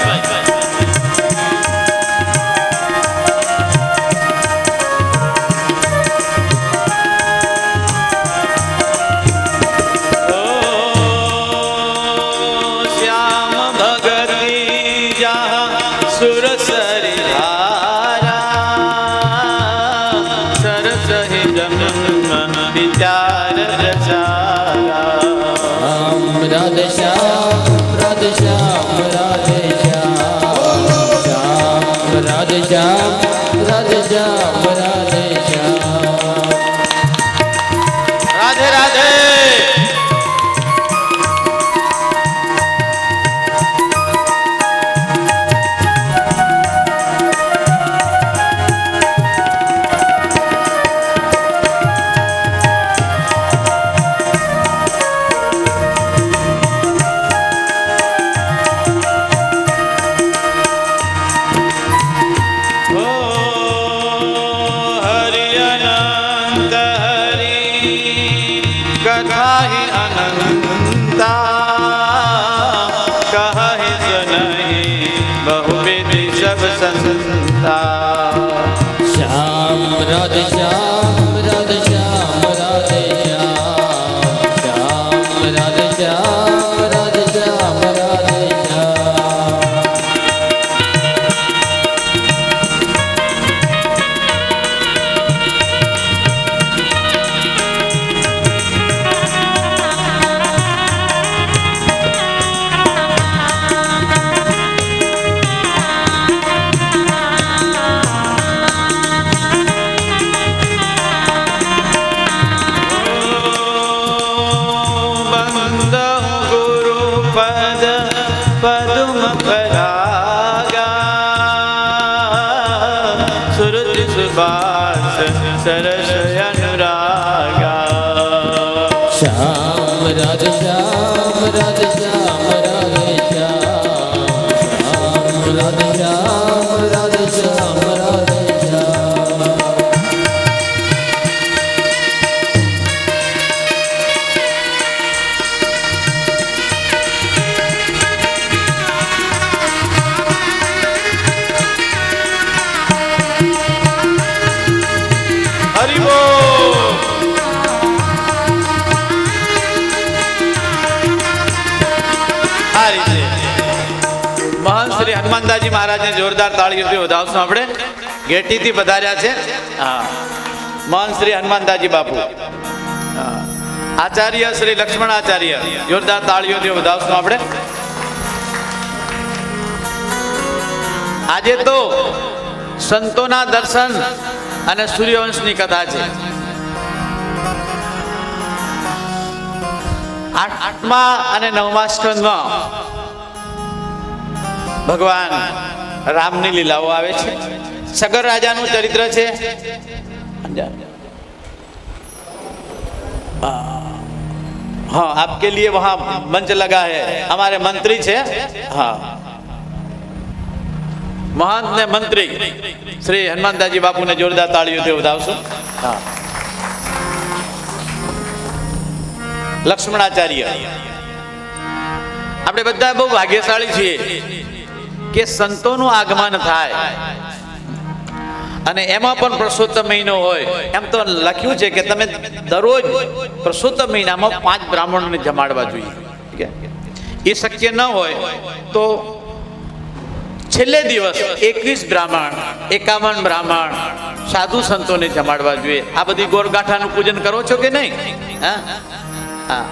राधे श्याम राधे श्याम राधे श्याम श्याम राधे श्याम राधे श्याम राधे श्याम राधे राधे. श्याम राधे श्याम राधे श्याम राधे श्याम श्याम राधे श्याम राधे श्याम राधे श्याम सरस अनुरागा. श्याम राधे श्याम राधे श्याम राधे श्याम श्याम राधे श्याम राधे श्याम राधे श्याम हरि बोल. આ રીતે મહાન શ્રી હનુમાનદાસજી મહારાજને જોરદાર તાળીઓથી વધાવશું. આપણે ઘેટીથી પધાર્યા છે. હા, મહાન શ્રી હનુમાનદાસજી બાપુ. આચાર્ય શ્રી લક્ષ્મણ આચાર્ય, જોરદાર તાળીઓથી વધાવશું આપણે. આજે તો સંતોના દર્શન અને સૂર્યવંશની કથા છે. આઠમા અને નવમા સ્કંદમાં ભગવાન રામની લીલાઓ આવે છે. સગર રાજાનું ચરિત્ર છે. हाँ, आपके लिए वहाँ मंच लगा है. हमारे मंत्री છે. हाँ, महंत ने मंत्री श्री हनुमानदासजी बापू ने जोरदार ताळीओથી વધાવશું. हाँ, લક્ષ્મણાચાર્ય. આપણે બધા બહુ ભાગ્યશાળી છીએ કે સંતોનું આગમન થાય અને એમાં પણ પુરુષોત્તમ મહિનો હોય. એમ તો લખ્યું છે કે તમે દરરોજ પુરુષોત્તમ મહિનામાં 5 બ્રાહ્મણોને જમાડવા જોઈએ. એ શક્ય ન હોય તો છેલ્લે દિવસ 21 બ્રાહ્મણ, 51 બ્રાહ્મણ સાધુ સંતોને જમાડવા જોઈએ. આ બધી ગોરગાંઠાનું પૂજન કરો છો કે નહીં? હા, હા.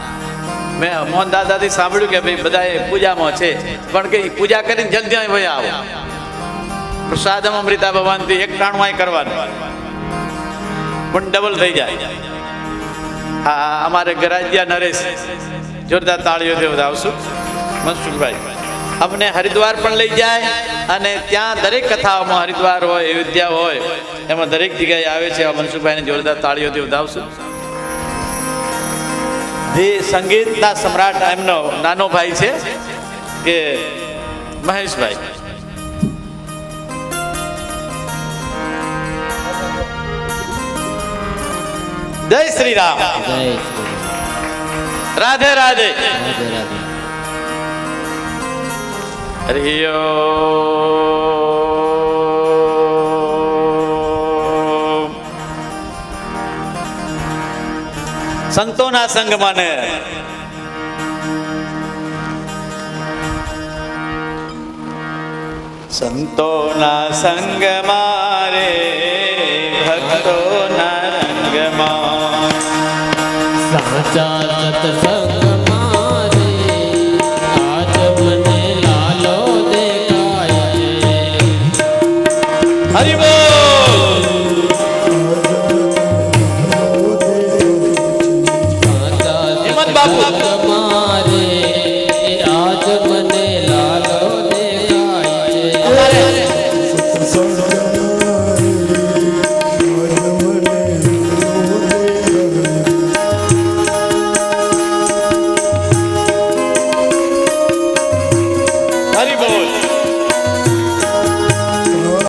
મેં મોહન દાદાથી સાંભળ્યું કે ભાઈ બધા પૂજામાં છે, પણ કે પૂજા કરીને જલ્દી અહીં ભાઈ આવો. પ્રસાદમ અમૃતા ભગવાનથી 1 ટાણું કરવાનું પણ ડબલ થઈ જાય. હા, અમારે ગરાજિયા નરેશ જોરદાર તાળીઓથી વધાવશું. મનસુખભાઈ અમને હરિદ્વાર પણ લઈ જાય અને ત્યાં દરેક કથાઓમાં હરિદ્વાર હોય, અયોધ્યા હોય, એમાં દરેક જગ્યાએ આવે છે. મનસુખભાઈને જોરદાર તાળીઓથી વધાવશું. જે સંગીતના સમ્રાટ એમનો નાનો ભાઈ છે કે મહેશભાઈ. જય શ્રી રામ. જય શ્રી રાધે રાધે. રાધે રાધે. હરિ ઓમ. સંતોના સંગમાં ને સંતોના સંગમાં રે ભક્તોના રંગમાં સાચા સત્સંગ મારે આજ મને લાલો દેખાય હરિ બોલ. હેમંત બાપુ. મારે આજ મને લાલો દેખાય હરિ બોલ.